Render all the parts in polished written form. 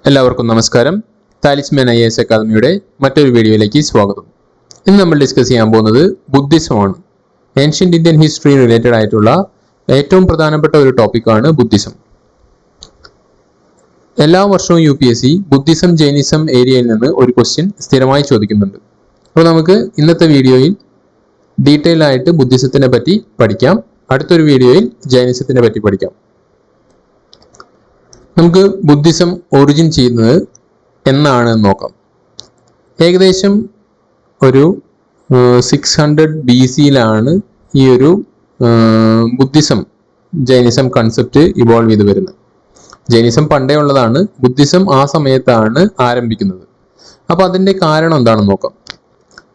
എല്ലാവർക്കും നമസ്കാരം. Talisman IAS അക്കാദമിയുടെ മറ്റൊരു വീഡിയോയിലേക്ക് സ്വാഗതം. ഇന്ന് നമ്മൾ ഡിസ്കസ് ചെയ്യാൻ പോകുന്നത് ബുദ്ധിസമാണ്. ഏൻഷ്യന്റ് ഇന്ത്യൻ ഹിസ്റ്ററി റിലേറ്റഡ് ആയിട്ടുള്ള ഏറ്റവും പ്രധാനപ്പെട്ട ഒരു ടോപ്പിക്കാണ് ബുദ്ധിസം. എല്ലാ വർഷവും UPSC ബുദ്ധിസം ജൈനിസം ഏരിയയിൽ നിന്ന് ഒരു ക്വസ്റ്റ്യൻ സ്ഥിരമായി ചോദിക്കുന്നുണ്ട്. അപ്പോൾ നമുക്ക് ഇന്നത്തെ വീഡിയോയിൽ ഡീറ്റെയിൽ ആയിട്ട് ബുദ്ധിസത്തിനെ പറ്റി പഠിക്കാം. അടുത്തൊരു വീഡിയോയിൽ ജൈനിസത്തിനെ പറ്റി പഠിക്കാം. നമുക്ക് ബുദ്ധിസം ഒറിജിൻ ചെയ്യുന്നത് എന്നാണ് നോക്കാം. ഏകദേശം ഒരു 600 BCയിലാണ് ഈ ഒരു ബുദ്ധിസം ജൈനിസം കൺസെപ്റ്റ് ഇവോൾവ് ചെയ്ത് വരുന്നത്. ജൈനിസം പണ്ടേ ഉള്ളതാണ്, ബുദ്ധിസം ആ സമയത്താണ് ആരംഭിക്കുന്നത്. അപ്പോൾ അതിൻ്റെ കാരണം എന്താണെന്ന് നോക്കാം.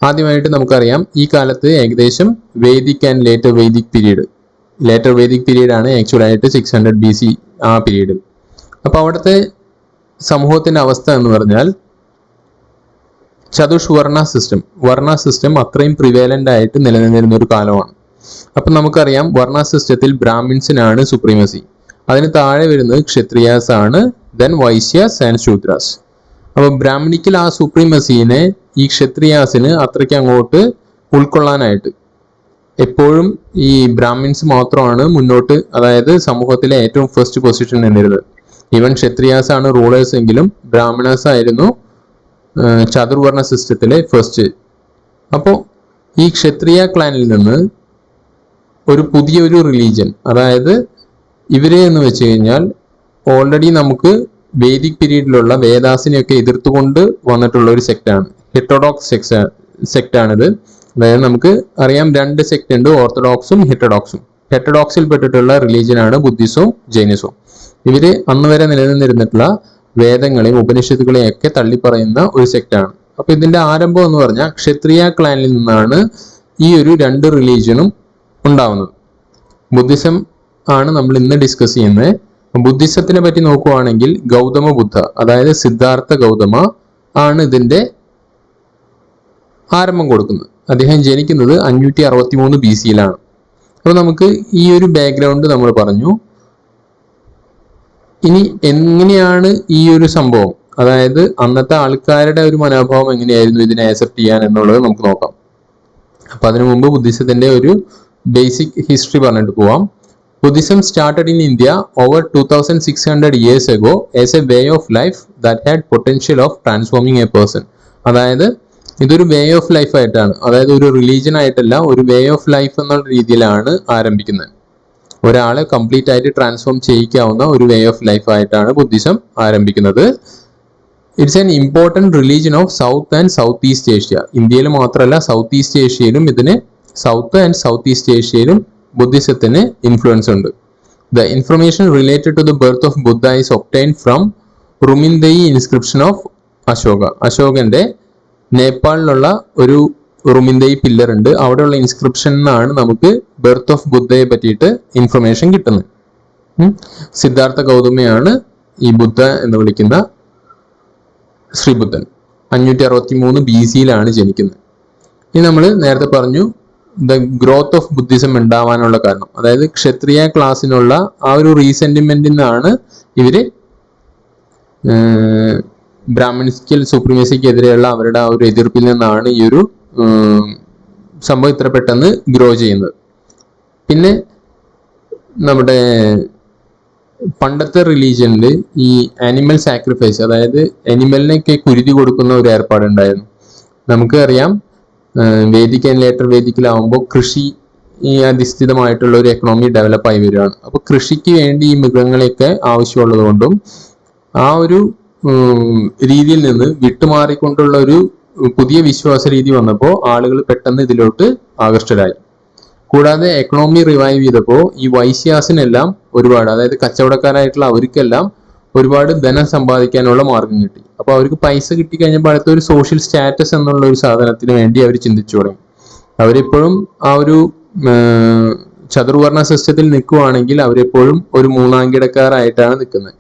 ആദ്യമായിട്ട് നമുക്കറിയാം, ഈ കാലത്ത് ഏകദേശം Vedic and later Vedic period ആണ് ആക്ച്വലായിട്ട് 600 BC ആ പീരീഡ്. അപ്പോൾ അവിടുത്തെ സമൂഹത്തിൻ്റെ അവസ്ഥ എന്ന് പറഞ്ഞാൽ ചതുഷ്വർണ സിസ്റ്റം അത്രയും പ്രിവേലൻ്റ് ആയിട്ട് നിലനിന്നിരുന്ന ഒരു കാലമാണ്. അപ്പം നമുക്കറിയാം, വർണ്ണ സിസ്റ്റത്തിൽ ബ്രാഹ്മിൻസിനാണ് സുപ്രീമസി, അതിന് താഴെ വരുന്നത് ക്ഷത്രിയാസ് ആണ്, ദെൻ വൈശ്യാസ് ആൻഡ് ശൂദ്രാസ്. അപ്പോൾ ബ്രാഹ്മണിക്കൽ ആ സുപ്രീമസിനെ ഈ ക്ഷത്രിയാസിന് അത്രയ്ക്ക് അങ്ങോട്ട് ഉൾക്കൊള്ളാനായിട്ട് എപ്പോഴും ഈ ബ്രാഹ്മിൻസ് മാത്രമാണ് മുന്നോട്ട്, അതായത് സമൂഹത്തിലെ ഏറ്റവും ഫസ്റ്റ് പൊസിഷൻ നിന്നിരുന്നത്. ഈവൻ ക്ഷത്രിയാസ് ആണ് റൂളേഴ്സ് എങ്കിലും ബ്രാഹ്മണേഴ്സ് ആയിരുന്നു ചതുർവർണ്ണ സിസ്റ്റത്തിലെ ഫസ്റ്റ്. അപ്പോൾ ഈ ക്ഷത്രിയ ക്ലാനിൽ നിന്ന് ഒരു പുതിയൊരു റിലീജിയൻ, അതായത് ഇവരെ എന്ന് വെച്ച് കഴിഞ്ഞാൽ ഓൾറെഡി നമുക്ക് വേദിക് പീരീഡിലുള്ള വേദാസിനെയൊക്കെ എതിർത്തുകൊണ്ട് വന്നിട്ടുള്ള ഒരു സെക്റ്റാണ്, ഹെറ്ററോഡോക്സ് സെക്റ്റാണിത്. അതായത് നമുക്ക് അറിയാം, 2 സെക്റ്റ് ഉണ്ട്, ഓർത്തഡോക്സും ഹെറ്ററോഡോക്സും. ഹെറ്ററോഡോക്സിൽ പെട്ടിട്ടുള്ള റിലീജിയനാണ് ബുദ്ധിസവും ജൈനിസവും. ഇവര് അന്ന് വരെ നിലനിന്നിരുന്നിട്ടുള്ള വേദങ്ങളെയും ഉപനിഷത്തുകളെയും ഒക്കെ തള്ളിപ്പറയുന്ന ഒരു സെക്റ്റാണ്. അപ്പൊ ഇതിന്റെ ആരംഭം എന്ന് പറഞ്ഞാൽ ക്ഷത്രിയ ക്ലാനിൽ നിന്നാണ് ഈ ഒരു 2 റിലീജിയനും ഉണ്ടാവുന്നത്. ബുദ്ധിസം ആണ് നമ്മൾ ഇന്ന് ഡിസ്കസ് ചെയ്യുന്നത്. ബുദ്ധിസത്തിനെ പറ്റി നോക്കുവാണെങ്കിൽ ഗൗതമ ബുദ്ധ, അതായത് സിദ്ധാർത്ഥ ഗൗതമ ആണ് ഇതിന്റെ ആരംഭം കൊടുക്കുന്നത്. അദ്ദേഹം ജനിക്കുന്നത് 563 BCയിലാണ്. അപ്പൊ നമുക്ക് ഈ ഒരു ബാക്ക്ഗ്രൗണ്ട് നമ്മൾ പറഞ്ഞു. ഇനി എങ്ങനെയാണ് ഈ ഒരു സംഭവം, അതായത് അന്നത്തെ ആൾക്കാരുടെ ഒരു മനോഭാവം എങ്ങനെയായിരുന്നു ഇതിനെ ആക്സെപ്റ്റ് ചെയ്യാൻ എന്നുള്ളത് നമുക്ക് നോക്കാം. അപ്പൊ അതിനു മുമ്പ് ബുദ്ധിസത്തിന്റെ ഒരു ബേസിക് ഹിസ്റ്ററി പറഞ്ഞിട്ട് പോവാം. Buddhism started in India over 2600 years ago as a way of life that had potential of transforming a person. അതായത് ഇതൊരു വേ ഓഫ് ലൈഫ് ആയിട്ടാണ്, അതായത് ഒരു റിലീജിയൻ ആയിട്ടല്ല, ഒരു വേ ഓഫ് ലൈഫ് എന്നുള്ള രീതിയിലാണ് ആരംഭിക്കുന്നത്. ഒരാളെ കംപ്ലീറ്റ് ആയിട്ട് ട്രാൻസ്ഫോം ചെയ്യിക്കാവുന്ന ഒരു വേ ഓഫ് ലൈഫ് ആയിട്ടാണ് ബുദ്ധിസം ആരംഭിക്കുന്നത്. It's an important religion of South and South East Asia. ഇന്ത്യയിൽ മാത്രമല്ല, സൗത്ത് ഈസ്റ്റ് ഏഷ്യയിലും സൗത്ത് ആൻഡ് സൗത്ത് ഈസ്റ്റ് ഏഷ്യയിലും ബുദ്ധിസത്തിന് ഇൻഫ്ലുവൻസ് ഉണ്ട്. The information related to the birth of Buddha is obtained from Rummindei inscription of Ashoka. അശോകന്റെ നേപ്പാളിലുള്ള ഒരു റുമിൻദയി പില്ലർ ഉണ്ട്, അവിടെയുള്ള ഇൻസ്ക്രിപ്ഷൻ നിന്നാണ് നമുക്ക് ബർത്ത് ഓഫ് ബുദ്ധയെ പറ്റിയിട്ട് ഇൻഫർമേഷൻ കിട്ടുന്നത്. സിദ്ധാർത്ഥ ഗൗതമയാണ് ഈ ബുദ്ധ എന്ന് വിളിക്കുന്ന ശ്രീബുദ്ധൻ. 563 BCയിലാണ് ജനിക്കുന്നത്. ഇനി നമ്മൾ നേരത്തെ പറഞ്ഞു ദ ഗ്രോത്ത് ഓഫ് ബുദ്ധിസം ഉണ്ടാവാനുള്ള കാരണം, അതായത് ക്ഷത്രിയ ക്ലാസ്സിനുള്ള ആ ഒരു റീസെന്റിമെന്റിൽ നിന്നാണ് ഇവര് ബ്രാഹ്മണിക്കൽ സുപ്രീമസിക്കെതിരെയുള്ള അവരുടെ ആ ഒരു എതിർപ്പിൽ നിന്നാണ് ഈ ഒരു സംഭവം ഇത്ര പെട്ടെന്ന് ഗ്രോ ചെയ്യുന്നത്. പിന്നെ നമ്മുടെ പണ്ടത്തെ റിലീജിയനിൽ ഈ ആനിമൽ സാക്രിഫൈസ്, അതായത് അനിമലിനൊക്കെ കുരുതി കൊടുക്കുന്ന ഒരു ഏർപ്പാടുണ്ടായിരുന്നു. നമുക്ക് അറിയാം, വേദിക് ആൻഡ് ലേറ്റർ വേദിക്കിലാവുമ്പോൾ കൃഷി അധിഷ്ഠിതമായിട്ടുള്ള ഒരു എക്കണോമി ഡെവലപ്പായി വരികയാണ്. അപ്പോൾ കൃഷിക്ക് വേണ്ടി ഈ മൃഗങ്ങളെയൊക്കെ ആവശ്യമുള്ളത് കൊണ്ടും ആ ഒരു രീതിയിൽ നിന്ന് വിട്ടുമാറിക്കൊണ്ടുള്ള ഒരു പുതിയ വിശ്വാസ രീതി വന്നപ്പോൾ ആളുകൾ പെട്ടെന്ന് ഇതിലോട്ട് ആകർഷ്ടരായി. കൂടാതെ എക്കണോമി റിവൈവ് ചെയ്തപ്പോൾ ഈ വൈശ്യാസിനെല്ലാം ഒരുപാട്, അതായത് കച്ചവടക്കാരായിട്ടുള്ള അവർക്കെല്ലാം ഒരുപാട് ധനം സമ്പാദിക്കാനുള്ള മാർഗം കിട്ടി. അപ്പോൾ അവർക്ക് പൈസ കിട്ടിക്കഴിഞ്ഞപ്പോൾ അടുത്ത ഒരു സോഷ്യൽ സ്റ്റാറ്റസ് എന്നുള്ള ഒരു സാധനത്തിന് വേണ്ടി അവർ ചിന്തിച്ചു തുടങ്ങി. അവരെപ്പോഴും ആ ഒരു ചതുർവർണ്ണ സിസ്റ്റത്തിൽ നിൽക്കുവാണെങ്കിൽ അവരെപ്പോഴും ഒരു മൂന്നാംകിടക്കാരായിട്ടാണ് നിൽക്കുന്നത്.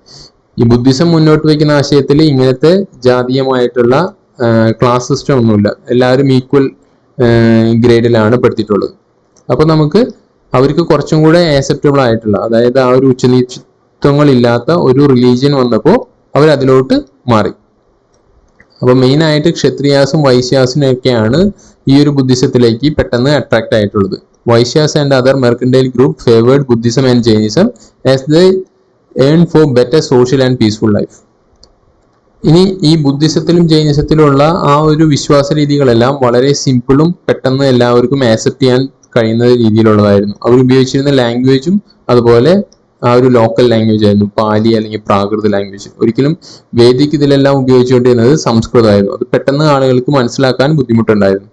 ഈ ബുദ്ധിസം മുന്നോട്ട് വയ്ക്കുന്ന ആശയത്തിൽ ഇങ്ങനത്തെ ജാതീയമായിട്ടുള്ള ക്ലാസ് സിസ്റ്റം ഒന്നുമില്ല, എല്ലാവരും ഈക്വൽ ഗ്രേഡിലാണ് പെടുത്തിയിട്ടുള്ളത്. അപ്പോൾ നമുക്ക് അവർക്ക് കുറച്ചും കൂടെ ആക്സെപ്റ്റബിൾ ആയിട്ടുള്ള, അതായത് ആ ഒരു ഉച്ചനീചത്വങ്ങളില്ലാത്ത ഒരു റിലീജിയൻ വന്നപ്പോൾ അവരതിലോട്ട് മാറി. അപ്പൊ മെയിൻ ആയിട്ട് ക്ഷത്രിയാസും വൈശ്യാസിനും ഒക്കെയാണ് ഈ ഒരു ബുദ്ധിസത്തിലേക്ക് പെട്ടെന്ന് അട്രാക്ട് ആയിട്ടുള്ളത്. Vaishyas and other mercantile group favoured Buddhism and Jainism as they earn four better social and peaceful life. ഇനി ഈ ബുദ്ധിസത്തിലും ജൈനിസത്തിലുള്ള ആ ഒരു വിശ്വാസ രീതികളെല്ലാം വളരെ സിമ്പിളും പെട്ടെന്ന് എല്ലാവർക്കും ആക്സെപ്റ്റ് ചെയ്യാൻ കഴിയുന്ന രീതിയിലുള്ളതായിരുന്നു. അവർ ഉപയോഗിച്ചിരുന്ന ലാംഗ്വേജും അതുപോലെ ആ ഒരു ലോക്കൽ ലാംഗ്വേജ് ആയിരുന്നു, പാലി അല്ലെങ്കിൽ പ്രാകൃത ലാംഗ്വേജ്. ഒരിക്കലും വേദിക്ക് ഇതിലെല്ലാം ഉപയോഗിച്ചുകൊണ്ടിരുന്നത് സംസ്കൃതമായിരുന്നു. അത് പെട്ടെന്ന് ആളുകൾക്ക് മനസ്സിലാക്കാൻ ബുദ്ധിമുട്ടുണ്ടായിരുന്നു.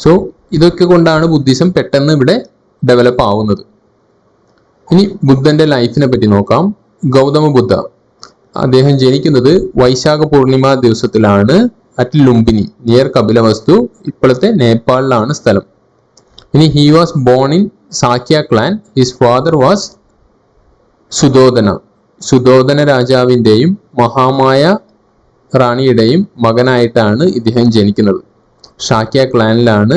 സോ ഇതൊക്കെ കൊണ്ടാണ് ബുദ്ധിസം പെട്ടെന്ന് ഇവിടെ ഡെവലപ്പ് ആവുന്നത്. ഇനി ബുദ്ധന്റെ ലൈഫിനെ പറ്റി നോക്കാം. ഗൗതമ ബുദ്ധ അദ്ദേഹം ജനിക്കുന്നത് വൈശാഖ പൂർണിമ ദിവസത്തിലാണ് അറ്റ് ലുംബിനി നിയർ കപിലവസ്തു, ഇപ്പോഴത്തെ നേപ്പാളിലാണ് സ്ഥലം. ഇനി he was born in Sakya clan. His father was Suddhodana. Suddhodana രാജാവിൻ്റെയും മഹാമായ റാണിയുടെയും മകനായിട്ടാണ് ഇദ്ദേഹം ജനിക്കുന്നത്. ഷാക്യ ക്ലാനിലാണ്.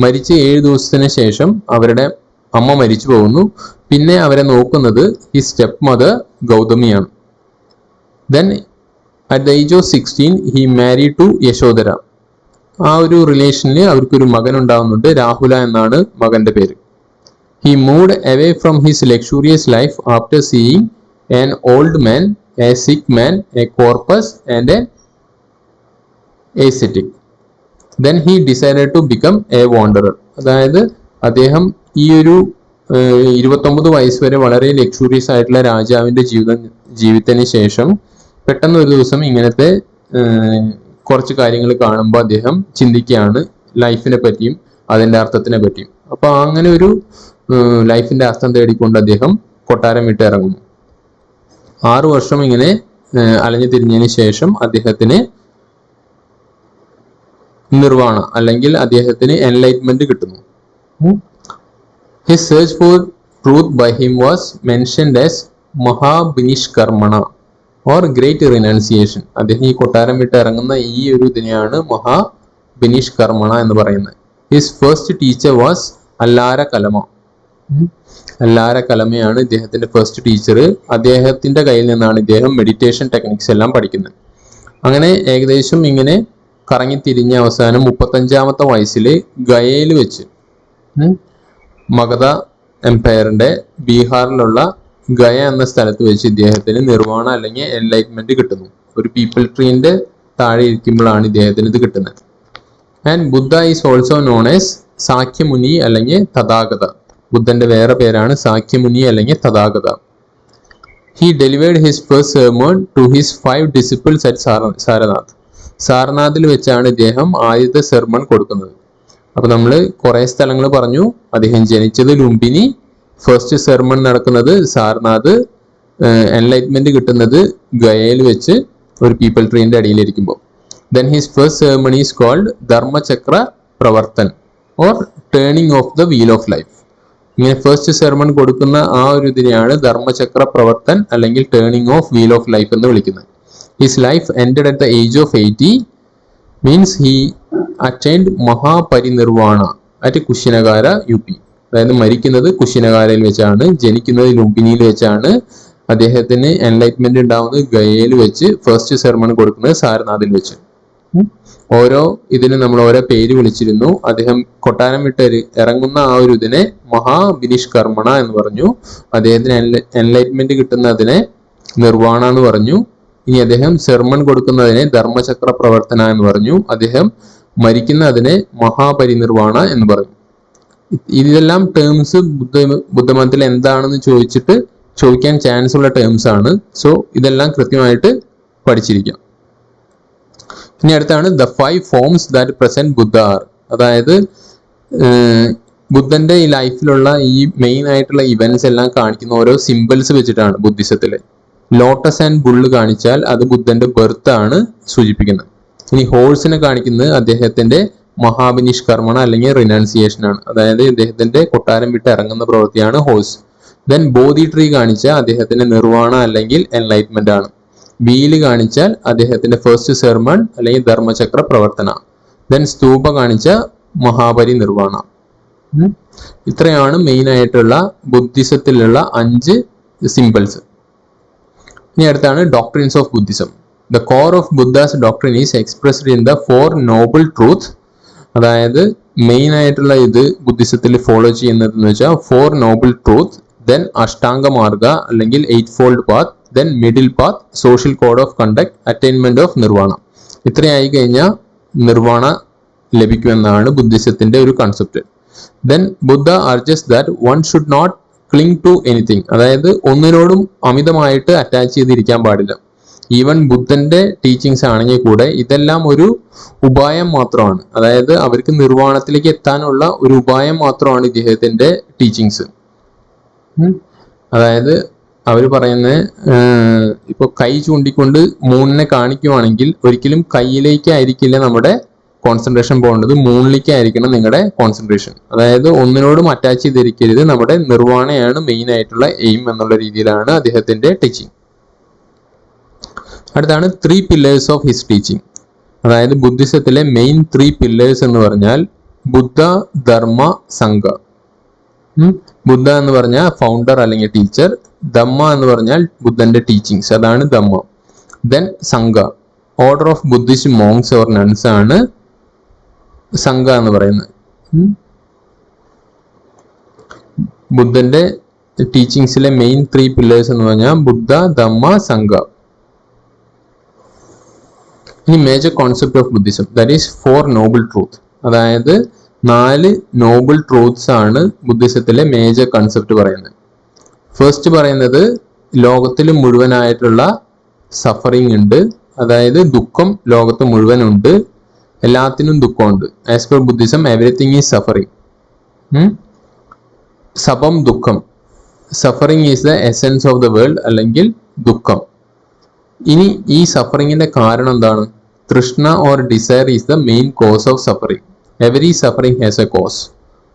മരിച്ച് 7 ദിവസത്തിന് ശേഷം അവരുടെ അമ്മ മരിച്ചു പോകുന്നു. പിന്നെ അവരെ നോക്കുന്നത് ഹിസ് സ്റ്റെപ്പ് മദർ ഗൗതമിയാണ്. Then at the age of 16 he married to Yashodhara. ആ ഒരു റിലേഷനിൽ അവർക്കൊരു മകൻ ഉണ്ടാവുന്നുണ്ട്. രാഹുല എന്നാണ് മകന്റെ പേര്. He moved away from his luxurious life after seeing an old man, a sick man, a corpus and an ascetic. Then he decided to become a wanderer. അതായത് അദ്ദേഹം ഈ ഒരു 29 വയസ്സ് വരെ വളരെ ലക്ഷൂറിയസ് ആയിട്ടുള്ള രാജാവിന്റെ ജീവിതത്തിന് ശേഷം പെട്ടെന്ന് ഒരു ദിവസം ഇങ്ങനത്തെ കുറച്ച് കാര്യങ്ങൾ കാണുമ്പോൾ അദ്ദേഹം ചിന്തിക്കുകയാണ് ലൈഫിനെ പറ്റിയും അതിന്റെ അർത്ഥത്തിനെ പറ്റിയും. അപ്പൊ അങ്ങനെ ഒരു ലൈഫിന്റെ അർത്ഥം തേടിക്കൊണ്ട് അദ്ദേഹം കൊട്ടാരം വിട്ട് ഇറങ്ങുന്നു. 6 വർഷം ഇങ്ങനെ അലഞ്ഞു തിരിഞ്ഞതിന് ശേഷം അദ്ദേഹത്തിന് നിർവാണ അല്ലെങ്കിൽ അദ്ദേഹത്തിന് എൻലൈറ്റ്മെന്റ് കിട്ടുന്നു. His search for truth by him was mentioned as Mahabhinishkramana or great renunciation. അദ്ദേഹം ഈ കൊട്ടാരം വിട്ട് ഇറങ്ങുന്ന ഈ ഒരു ഇതിനെയാണ് മഹാബിനിഷ്കർമ്മണ എന്ന് പറയുന്നത്. His first teacher was Alara Kalama. Alara കലമയാണ് ഇദ്ദേഹത്തിന്റെ ഫസ്റ്റ് ടീച്ചർ. അദ്ദേഹത്തിന്റെ കയ്യിൽ നിന്നാണ് ഇദ്ദേഹം മെഡിറ്റേഷൻ ടെക്നിക്സ് എല്ലാം പഠിക്കുന്നത്. അങ്ങനെ ഏകദേശം ഇങ്ങനെ കറങ്ങിത്തിരിഞ്ഞ അവസാനം 35-ാമത്തെ വയസ്സിൽ ഗയയിൽ വെച്ച് മഗധ എംപയറിന്റെ ബീഹാറിലുള്ള ഗയ എന്ന സ്ഥലത്ത് വെച്ച് ഇദ്ദേഹത്തിന് നിർവാണ അല്ലെങ്കിൽ എൻലൈറ്റ്മെന്റ് കിട്ടുന്നു. ഒരു പീപ്പിൾ ട്രീന്റെ താഴെ ഇരിക്കുമ്പോഴാണ് ഇദ്ദേഹത്തിന് ഇത് കിട്ടുന്നത്. And Buddha is also known as Sakyamuni അല്ലെങ്കിൽ തഥാഗത. ബുദ്ധന്റെ വേറെ പേരാണ് സാഖ്യമുനി അല്ലെങ്കിൽ Tathagata. He delivered his first sermon to his 5 disciples at Sarnath. സാരനാഥിൽ വെച്ചാണ് ഇദ്ദേഹം ആദ്യത്തെ സെർമൺ കൊടുക്കുന്നത്. അപ്പൊ നമ്മൾ കുറെ സ്ഥലങ്ങൾ പറഞ്ഞു. അദ്ദേഹം ജനിച്ചത് ലുംബിനി, ഫസ്റ്റ് സെർമൺ നടക്കുന്നത് സാരനാഥ്, എൻലൈറ്റ്മെന്റ് കിട്ടുന്നത് ഗയയിൽ വെച്ച് ഒരു പീപ്പിൾ ട്രീന്റെ അടിയിലിരിക്കുമ്പോൾ. Then his first sermon is called Dharmachakra Pravartan or turning of the wheel of life. ഇങ്ങനെ ഫസ്റ്റ് സെർമൺ കൊടുക്കുന്ന ആ ഒരു ഇതിനെയാണ് ധർമ്മചക്ര പ്രവർത്തൻ അല്ലെങ്കിൽ turning of wheel of life എന്ന് വിളിക്കുന്നത്. His life ended at the age of 80 means he attained Mahaparinirvana at Kushinagara UP. അതായത് മരിക്കുന്നത് കുശിനഗാരയിൽ വെച്ചാണ്, ജനിക്കുന്നത് ലുംബിനിയിൽ വെച്ചാണ്, അദ്ദേഹത്തിന് എൻലൈറ്റ്മെന്റ് ഉണ്ടാവുന്നത് ഗയയിൽ വെച്ച്, ഫസ്റ്റ് സെർമൺ കൊടുക്കുന്നത് സാരനാഥിൽ വെച്ച്. ഓരോ ഇതിന് നമ്മൾ ഓരോ പേര് വിളിച്ചിരുന്നു. അദ്ദേഹം കൊട്ടാരം വിട്ട് ഇറങ്ങുന്ന ആ ഒരു ഇതിനെ മഹാബിനിഷ്കർമ്മണ എന്ന് പറഞ്ഞു. അദ്ദേഹത്തിന് എൻലൈറ്റ്മെന്റ് കിട്ടുന്നതിനെ നിർവാണ എന്ന് പറഞ്ഞു. ഇനി അദ്ദേഹം സെർമൺ കൊടുക്കുന്നതിനെ ധർമ്മചക്ര പ്രവർത്തന എന്ന് പറഞ്ഞു. അദ്ദേഹം മരിക്കുന്ന അതിനെ മഹാപരിനിർവാണ എന്ന് പറഞ്ഞു. ഇതെല്ലാം ടേംസ് ബുദ്ധമതത്തിൽ എന്താണെന്ന് ചോദിക്കാൻ ചാൻസ് ഉള്ള ടേംസ് ആണ്. സോ ഇതെല്ലാം കൃത്യമായിട്ട് പഠിച്ചിരിക്കാം. ഇനി അടുത്താണ് the 5 forms that present Buddha are. അതായത് ബുദ്ധന്റെ ഈ ലൈഫിലുള്ള ഈ മെയിൻ ആയിട്ടുള്ള ഇവന്റ്സ് എല്ലാം കാണിക്കുന്ന ഓരോ സിമ്പിൾസ് വെച്ചിട്ടാണ് ബുദ്ധിസത്തില്. ലോട്ടസ് ആൻഡ് ബുള്ള് കാണിച്ചാൽ അത് ബുദ്ധന്റെ ബർത്ത് ആണ് സൂചിപ്പിക്കുന്നത്. ഇനി ഹോഴ്സിനെ കാണിക്കുന്നത് അദ്ദേഹത്തിന്റെ മഹാബിനിഷ്കർമ്മണ അല്ലെങ്കിൽ റിനൗൺസിയേഷൻ ആണ്. അതായത് അദ്ദേഹത്തിന്റെ കൊട്ടാരം വിട്ട് ഇറങ്ങുന്ന പ്രവൃത്തിയാണ് ഹോഴ്സ്. ദെൻ ബോധി ട്രീ കാണിച്ചാൽ അദ്ദേഹത്തിന്റെ നിർവാണ അല്ലെങ്കിൽ എൻലൈറ്റ്മെന്റ് ആണ്. വീല് കാണിച്ചാൽ അദ്ദേഹത്തിന്റെ ഫസ്റ്റ് സെർമൺ അല്ലെങ്കിൽ ധർമ്മചക്ര പ്രവർത്തന. ദെൻ സ്തൂപ കാണിച്ച മഹാപരിനിർവാണ. ഇത്രയാണ് മെയിൻ ആയിട്ടുള്ള ബുദ്ധിസത്തിലുള്ള 5 സിമ്പിൾസ്. ഇനി അടുത്താണ് doctrines of Buddhism. The core of Buddha's doctrine is expressed in the Four Noble Truths. അതായത് മെയിൻ ആയിട്ടുള്ള ഇത് ബുദ്ധിസത്തിൽ ഫോളോ ചെയ്യുന്നത് എന്ന് വെച്ചാൽ four noble truth, then Ashtanga Marga അല്ലെങ്കിൽ eightfold path, then middle path, social code of conduct, attainment of nirvana. ഇത്രയായി കഴിഞ്ഞാൽ നിർവാണ ലഭിക്കുമെന്നാണ് ബുദ്ധിസത്തിന്റെ ഒരു concept. Then Buddha urges that one should not cling to anything, അതായത് ഒന്നിനോടും അമിതമായിട്ട് അറ്റാച്ച് ചെയ്തിരിക്കാൻ പാടില്ല. ഈവൻ ബുദ്ധന്റെ ടീച്ചിങ്സ് ആണെങ്കിൽ കൂടെ ഇതെല്ലാം ഒരു ഉപായം മാത്രമാണ്, അതായത് അവർക്ക് നിർവ്വാണത്തിലേക്ക് എത്താനുള്ള ഒരു ഉപായം മാത്രമാണ് ഇദ്ദേഹത്തിന്റെ ടീച്ചിങ്സ്. അതായത് അവർ പറയുന്നത് ഇപ്പൊ കൈ ചൂണ്ടിക്കൊണ്ട് മൂണിനെ കാണിക്കുവാണെങ്കിൽ ഒരിക്കലും കൈയിലേക്കായിരിക്കില്ല നമ്മുടെ കോൺസെൻട്രേഷൻ പോകേണ്ടത്, മൂണിലേക്കായിരിക്കണം നിങ്ങളുടെ കോൺസെൻട്രേഷൻ. അതായത് ഒന്നിനോടും അറ്റാച്ച് ചെയ്തിരിക്കരുത്, നമ്മുടെ നിർവ്വാണയാണ് മെയിൻ ആയിട്ടുള്ള എയിം എന്നുള്ള രീതിയിലാണ് അദ്ദേഹത്തിന്റെ ടീച്ചിങ്. അടുത്താണ് 3 pillars ഓഫ് ഹിസ് ടീച്ചിങ്. അതായത് ബുദ്ധിസത്തിലെ മെയിൻ 3 pillars എന്ന് പറഞ്ഞാൽ ബുദ്ധ, ധർമ്മ, സംഘ. ബുദ്ധ എന്ന് പറഞ്ഞാൽ ഫൗണ്ടർ അല്ലെങ്കിൽ ടീച്ചർ, ധമ്മ എന്ന് പറഞ്ഞാൽ ബുദ്ധന്റെ ടീച്ചിങ്സ്, അതാണ് ധമ്മ. ദെൻ സംഘ, order of Buddhist monks or nuns ആണ് സംഘ എന്ന് പറയുന്നത്. ബുദ്ധന്റെ ടീച്ചിങ്സിലെ മെയിൻ 3 pillars എന്ന് പറഞ്ഞാൽ ബുദ്ധ, ധമ്മ, സംഘ. ഇനി major concept of Buddhism, that is 4 Noble truth. അതായത് 4 നോബിൾ ട്രൂത്ത്സ് ആണ് ബുദ്ധിസത്തിലെ മേജർ കൺസെപ്റ്റ് പറയുന്നത്. ഫസ്റ്റ് പറയുന്നത് ലോകത്തിൽ മുഴുവനായിട്ടുള്ള സഫറിങ് ഉണ്ട്, അതായത് ദുഃഖം ലോകത്ത് മുഴുവൻ ഉണ്ട്, എല്ലാത്തിനും ദുഃഖമുണ്ട്. As per Buddhism everything is suffering. സപം ദുഃഖം, suffering is the essence of the world അല്ലെങ്കിൽ ദുഃഖം. ഇനി ഈ സഫറിങ്ങിന്റെ കാരണം എന്താണ്? Trishna or desire is the main cause of suffering. Every suffering has a cause.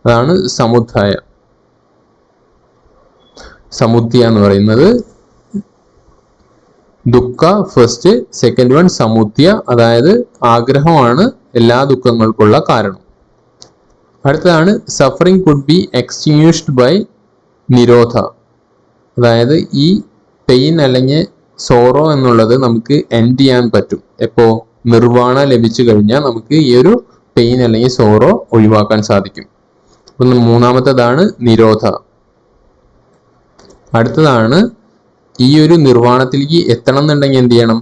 അതാണ് സമുദ്ധായ, സമുദ്യ എന്ന് പറയുന്നത്. ദുഃഖ ഫസ്റ്റ്, സെക്കൻഡ് വൺ സമുദ്യ, അതായത് ആഗ്രഹമാണ് എല്ലാ ദുഃഖങ്ങൾക്കുള്ള കാരണം. അടുത്തതാണ് സഫറിങ് കുഡ് ബി എക്സ്റ്റിങ്വിഷ്ഡ് ബൈ നിരോധ. അതായത് ഈ പെയിൻ അല്ലെങ്കിൽ സോറോ എന്നുള്ളത് നമുക്ക് എൻഡ് ചെയ്യാൻ പറ്റും. എപ്പോ നിർവ്വാണ ലഭിച്ചു കഴിഞ്ഞാൽ നമുക്ക് ഈ ഒരു പെയിൻ അല്ലെങ്കിൽ സോറോ ഒഴിവാക്കാൻ സാധിക്കും. അപ്പം മൂന്നാമത്തേതാണ് നിരോധ. അടുത്തതാണ് ഈ ഒരു നിർവ്വാണത്തിലേക്ക് എത്തണം എന്നുണ്ടെങ്കിൽ എന്ത് ചെയ്യണം?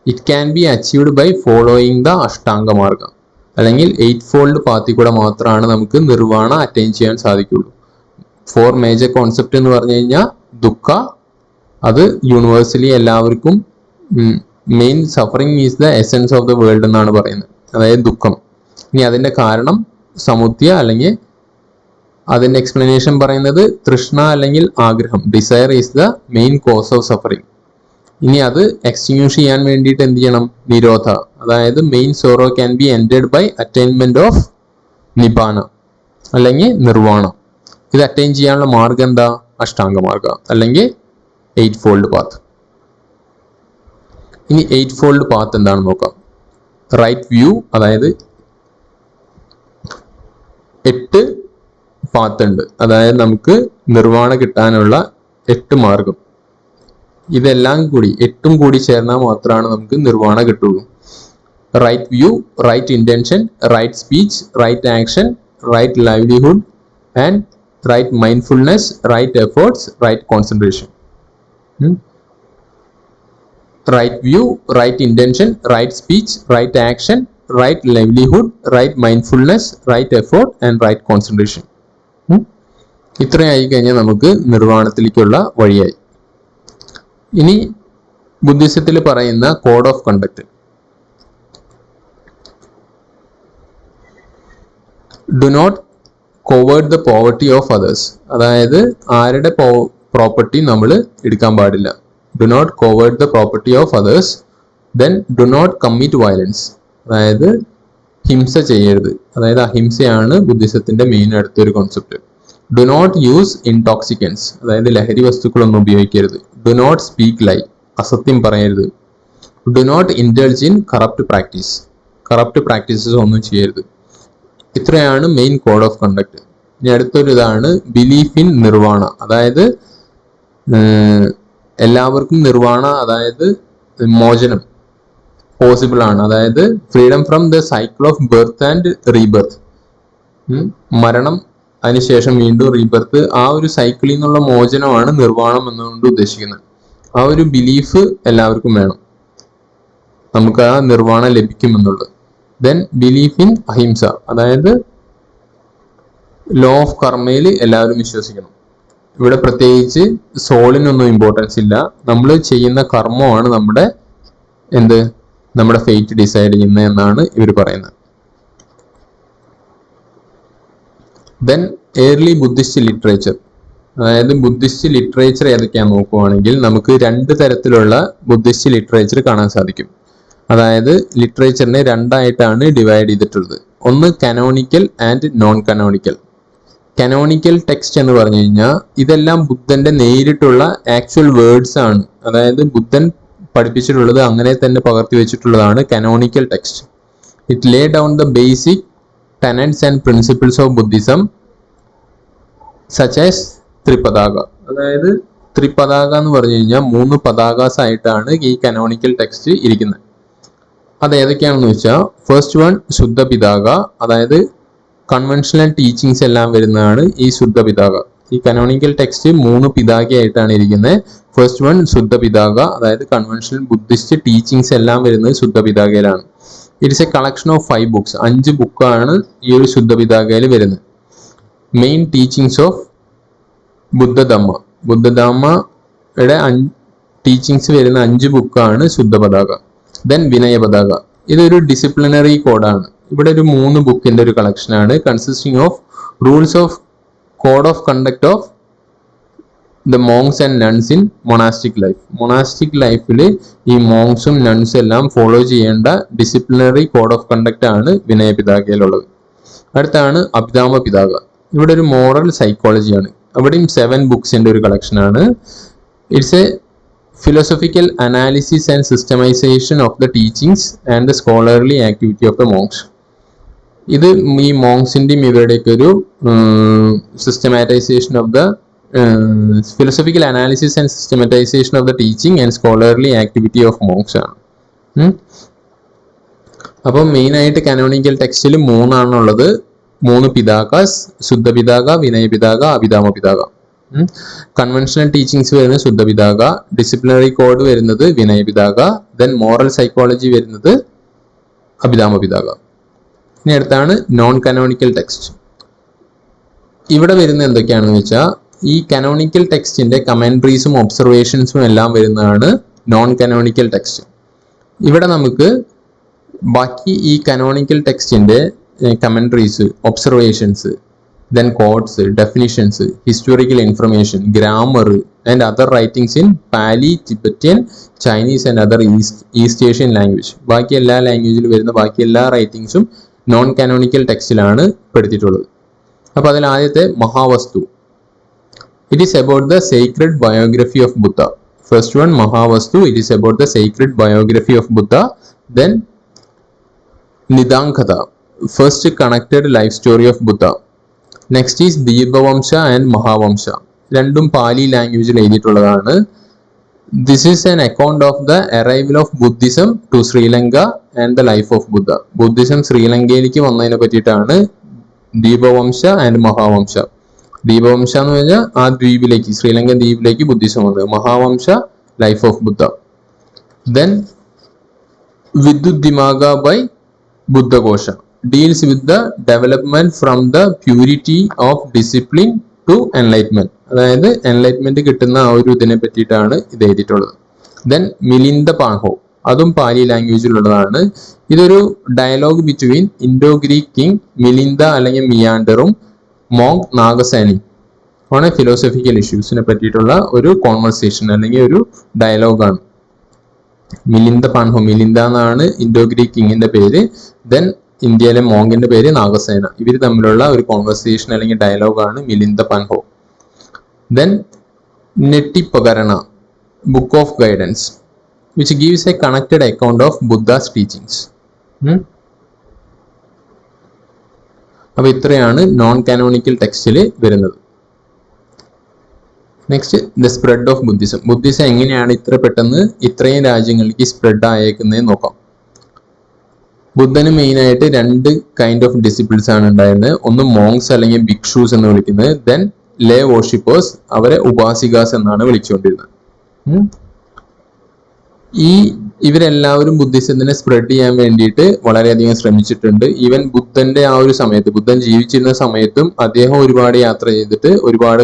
It can be achieved by following the അഷ്ടാംഗ മാർഗം അല്ലെങ്കിൽ 8 ഫോൾഡ് പാത്തിൽ കൂടെ മാത്രമാണ് നമുക്ക് നിർവ്വാണ അറ്റൈൻ ചെയ്യാൻ സാധിക്കുള്ളൂ. 4 മേജർ കോൺസെപ്റ്റ് എന്ന് പറഞ്ഞു കഴിഞ്ഞാൽ ദുഃഖ, അത് യൂണിവേഴ്സലി എല്ലാവർക്കും main suffering is the essence of the world എന്നാണ് പറയുന്നത്, അതായത് ദുഃഖം. ഇനി അതിന്റെ കാരണം സമുദ്യ അല്ലെങ്കിൽ അതിന്റെ എക്സ്പ്ലനേഷൻ പറയുന്നത് തൃഷ്ണ അല്ലെങ്കിൽ ആഗ്രഹം, desire is the main cause of suffering. ഇനി അത് എക്സ്റ്റിങ്വിഷ് ചെയ്യാൻ വേണ്ടിയിട്ട് എന്ത് ചെയ്യണം? നിരോധ, അതായത് main sorrow can be ended by attainment of nibbana അല്ലെങ്കിൽ നിർവാണം. ഇത് അറ്റൈൻ ചെയ്യാനുള്ള മാർഗം എന്താ? അഷ്ടാംഗ മാർഗ അല്ലെങ്കിൽ 8 ഫോൾഡ് പാത്ത്. ഇനി 8 ഫോൾഡ് പാത്ത് എന്താണെന്ന് നോക്കാം. റൈറ്റ് വ്യൂ, അതായത് 8 പാത്ത് ഉണ്ട്, അതായത് നമുക്ക് നിർവ്വാണ കിട്ടാനുള്ള 8 മാർഗം. ഇതെല്ലാം കൂടി 8ഉം കൂടി ചേർന്നാൽ മാത്രമാണ് നമുക്ക് നിർവ്വാണ കിട്ടുള്ളൂ. Right view, right intention, right speech, right action, right livelihood and right mindfulness, right efforts, right concentration. Right view, right intention, right speech, right action, right livelihood, right mindfulness, right effort and right concentration. ഇത്രയായി കഴിഞ്ഞാൽ നമുക്ക് നിർവ്വാണത്തിലേക്കുള്ള വഴിയായി. ഇനി ബുദ്ധിസത്തിൽ പറയുന്ന code of conduct. Do not covet the poverty of others. അതായത് ആരുടെ പ്രോപ്പർട്ടി നമ്മൾ എടുക്കാൻ പാടില്ല. Do not covet the property of others. Then do not commit violence. അതായത് ഹിംസ ചെയ്യരുത്. അതായത് അഹിംസയാണ് ബുദ്ധിസത്തിന്റെ മെയിൻ അടുത്തൊരു കോൺസെപ്റ്റ്. ഡു നോട്ട് യൂസ് ഇൻടോക്സിക്കൻസ്, അതായത് ലഹരി വസ്തുക്കളൊന്നും ഉപയോഗിക്കരുത്. ഡു നോട്ട് സ്പീക്ക് ലൈ, അസത്യം പറയരുത്. Do not indulge in corrupt practice, corrupt practices ഒന്നും ചെയ്യരുത്. ഇത്രയാണ് മെയിൻ കോഡ് ഓഫ് കണ്ടക്ട്. ഇനി അടുത്തൊരു ഇതാണ് ബിലീഫ് ഇൻ നിർവാണ. അതായത് എല്ലാവർക്കും നിർവാണ, അതായത് മോചനം, പോസിബിൾ ആണ്. അതായത് freedom from the cycle of birth and rebirth, മരണം അതിനുശേഷം വീണ്ടും റീബർത്ത്, ആ ഒരു സൈക്കിളിൽ നിന്നുള്ള മോചനമാണ് നിർവ്വാണം എന്നുകൊണ്ട് ഉദ്ദേശിക്കുന്നത്. ആ ഒരു ബിലീഫ് എല്ലാവർക്കും വേണം, നമുക്ക് ആ നിർവ്വാണം ലഭിക്കുമെന്നുള്ളത്. ദെൻ ബിലീഫ് ഇൻ അഹിംസ, അതായത് ലോ ഓഫ് കർമ്മയിൽ എല്ലാവരും വിശ്വസിക്കണം. ഇവിടെ പ്രത്യേകിച്ച് സോളിനൊന്നും ഇമ്പോർട്ടൻസ് ഇല്ല, നമ്മൾ ചെയ്യുന്ന കർമ്മമാണ് നമ്മുടെ ഫേറ്റ് ഡിസൈഡ് ചെയ്യുന്നത് എന്നാണ് ഇവർ പറയുന്നത്. ദെൻ ഏർലി ബുദ്ധിസ്റ്റ് ലിറ്ററേച്ചർ, അതായത് ബുദ്ധിസ്റ്റ് ലിറ്ററേച്ചർ ഏതൊക്കെയാന്ന് നോക്കുവാണെങ്കിൽ നമുക്ക് രണ്ട് തരത്തിലുള്ള ബുദ്ധിസ്റ്റ് ലിറ്ററേച്ചർ കാണാൻ സാധിക്കും. അതായത് ലിറ്ററേച്ചറിനെ രണ്ടായിട്ടാണ് ഡിവൈഡ് ചെയ്തിട്ടുള്ളത്. ഒന്ന് canonical and non canonical. Canonical text എന്ന് പറഞ്ഞു കഴിഞ്ഞാൽ ഇതെല്ലാം ബുദ്ധന്റെ നേരിട്ടുള്ള ആക്ച്വൽ വേർഡ്സ് ആണ്, അതായത് ബുദ്ധൻ പഠിപ്പിച്ചിട്ടുള്ളത് അങ്ങനെ തന്നെ പകർത്തി വെച്ചിട്ടുള്ളതാണ് canonical text. It lay down the basic tenets and principles of Buddhism such as Tripitaka. അതായത് ത്രിപതാക എന്ന് പറഞ്ഞു കഴിഞ്ഞാൽ 3 പതാകാസ് ആയിട്ടാണ് ഈ കനോണിക്കൽ ടെക്സ്റ്റ് ഇരിക്കുന്നത്. അത് ഏതൊക്കെയാണെന്ന് വെച്ചാൽ ഫസ്റ്റ് വൺ ശുദ്ധ പിതാക, അതായത് കൺവെൻഷണൽ ടീച്ചിങ്സ് എല്ലാം വരുന്നതാണ് ഈ ശുദ്ധ പിതാക. ഈ കനോണിക്കൽ ടെക്സ്റ്റ് 3 പിതാകയായിട്ടാണ് ഇരിക്കുന്നത്. ഫസ്റ്റ് വൺ ശുദ്ധ പിതാക, അതായത് കൺവെൻഷണൽ ബുദ്ധിസ്റ്റ് ടീച്ചിങ്സ് എല്ലാം വരുന്നത് ശുദ്ധ പിതാകയിലാണ്. It's a collection of 5 books, 5 ബുക്കാണ് ഈ ഒരു ശുദ്ധ പിതാകയിൽ വരുന്നത്. മെയിൻ ടീച്ചിങ്സ് ഓഫ് ബുദ്ധധമ്മയുടെ ടീച്ചിങ്സ് വരുന്ന 5 ബുക്കാണ് ശുദ്ധ പതാക. ദെൻ വിനയ പതാക, ഇതൊരു ഡിസിപ്ലിനറി കോഡാണ്. ഇവിടെ ഒരു 3 ബുക്കിന്റെ ഒരു കളക്ഷനാണ്, consisting of rules of code of conduct of the monks and nuns in monastic life. Monastic ലൈഫിൽ ഈ മോങ്സും നൺസും എല്ലാം ഫോളോ ചെയ്യേണ്ട ഡിസിപ്ലിനറി കോഡ് ഓഫ് കണ്ടക്ട് ആണ് വിനയ പിതാകയിലുള്ളത്. അടുത്താണ് അഭിധാമ പിതാക, ഇവിടെ ഒരു മോറൽ സൈക്കോളജിയാണ്. അവിടെയും 7 ബുക്സിന്റെ ഒരു കളക്ഷനാണ്. It's a philosophical analysis and systemisation of the teachings and the scholarly activity of the monks. ഇത് ഈ മോങ്സിന്റെയും ഇവരുടെയൊക്കെ ഒരു systematisation of the philosophical analysis and systematization of the teaching and scholarly activity of monks ആണ്. അപ്പം main ആയിട്ട് canonical ടെക്സ്റ്റിൽ 3 ആണുള്ളത്. 3 പിതാകാസ്, ശുദ്ധ പിതാക, വിനയ പിതാക, അഭിധാമ പിതാക. കൺവെൻഷണൽ ടീച്ചിങ്സ് വരുന്നത് ശുദ്ധ പിതാക, ഡിസിപ്ലിനറി കോഡ് വരുന്നത് വിനയ പിതാക, ദെൻ മോറൽ സൈക്കോളജി വരുന്നത് അഭിധാമ പിതാക. ഇനി അടുത്താണ് നോൺ കാനോണിക്കൽ ടെക്സ്റ്റ്. ഇവിടെ വരുന്ന എന്തൊക്കെയാണെന്ന് വെച്ചാൽ ഈ കനോണിക്കൽ ടെക്സ്റ്റിന്റെ കമന്ററീസും ഒബ്സർവേഷൻസും എല്ലാം വരുന്നതാണ് നോൺ കനോണിക്കൽ ടെക്സ്റ്റ്. ഇവിടെ നമുക്ക് ബാക്കി ഈ കനോണിക്കൽ ടെക്സ്റ്റിന്റെ commentaries, observations, then codes, definitions, historical information, grammar and other writings in Pali, Tibetan, Chinese and other East Asian language. ബാക്കി എല്ലാ ലാംഗ്വേജിൽ വരുന്ന ബാക്കി എല്ലാ റൈറ്റിംഗ്സും നോൺ കാനോണിക്കൽ ടെക്സ്റ്റിലാണ് പെടുത്തിയിട്ടുള്ളത്. അപ്പോൾ അതിൽ ആദ്യത്തെ മഹാവസ്തു. It is about the sacred biography of Buddha. First one, Mahavastu. It is about the sacred biography of Buddha. Then Nidankata, first connected life story of Buddha. Next is Dibhavamsha and Mahavamsha. രണ്ടും പാലി ലാംഗ്വേജിൽ എഴുതിയിട്ടുള്ളതാണ്. This is an account of the arrival of Buddhism to Sri Lanka and the life of Buddha. Buddhism ശ്രീലങ്കയിലേക്ക് വന്നതിനെ പറ്റിയിട്ടാണ് Dipavamsa and മഹാവംശ. Dipavamsa എന്ന് പറഞ്ഞാൽ ആ ദ്വീപിലേക്ക്, ശ്രീലങ്കൻ ദ്വീപിലേക്ക് ബുദ്ധിസം വന്നത്. Mahavamsa life of Buddha. Then Visuddhimagga by Buddhaghosa deals with the development from the purity of discipline to enlightenment. അതായത് എൻലൈറ്റ്മെന്റ് കിട്ടുന്ന ആ ഒരു ഇതിനെ പറ്റിയിട്ടാണ് ഇത് എഴുതിയിട്ടുള്ളത്. ദെൻ മിലിന്ദ പാഹോ, അതും പാലി ലാംഗ്വേജിലുള്ളതാണ്. ഇതൊരു dialogue between Indo Greek king Milinda അല്ലെങ്കിൽ മിയാൻഡറും മോങ് നാഗസേനി ആണ്. ഫിലോസഫിക്കൽ ഇഷ്യൂസിനെ പറ്റിയിട്ടുള്ള ഒരു കോൺവെർസേഷൻ അല്ലെങ്കിൽ ഒരു ഡയലോഗാണ്. മിലിന്ദ പാൻഹോ, മിലിന്ദ എന്നാണ് ഇൻഡോ ഗ്രീക്ക് കിങ്ങിന്റെ പേര്. ദെൻ ഇന്ത്യയിലെ മോങ്ങിന്റെ പേര് നാഗസേന. ഇവർ തമ്മിലുള്ള ഒരു കോൺവെർസേഷൻ അല്ലെങ്കിൽ ഡയലോഗാണ് Milinda Panho. Then Nettipakarana, book of guidance, which gives a connected account of Buddha's teachings. അപ്പൊ ഇത്രയാണ് നോൺ കാനോണിക്കൽ ടെക്സ്റ്റിൽ വരുന്നത്. Next, the spread of Buddhism. Buddhism എങ്ങനെയാണ് ഇത്ര പെട്ടെന്ന് ഇത്രയും രാജ്യങ്ങളിലേക്ക് സ്പ്രെഡ് ആയേക്കുന്നതെന്ന് നോക്കാം. ബുദ്ധന് മെയിൻ ആയിട്ട് രണ്ട് കൈൻഡ് ഓഫ് ഡിസിപ്ലിൻസ് ആണ് ഉണ്ടായിരുന്നത്. ഒന്ന് മോങ്സ് അല്ലെങ്കിൽ ഭിക്ഷൂസ് എന്ന് വിളിക്കുന്നത്, ദെൻ ലേ വോർഷിപ്പേഴ്സ്, അവരെ ഉപാസികാസ് എന്നാണ് വിളിച്ചുകൊണ്ടിരുന്നത്. ഇവരെല്ലാവരും ബുദ്ധിസത്തിനെ സ്പ്രെഡ് ചെയ്യാൻ വേണ്ടിയിട്ട് വളരെയധികം ശ്രമിച്ചിട്ടുണ്ട്. ഈവൻ ബുദ്ധന്റെ ആ ഒരു സമയത്ത്, ബുദ്ധൻ ജീവിച്ചിരുന്ന സമയത്തും അദ്ദേഹം ഒരുപാട് യാത്ര ചെയ്തിട്ട് ഒരുപാട്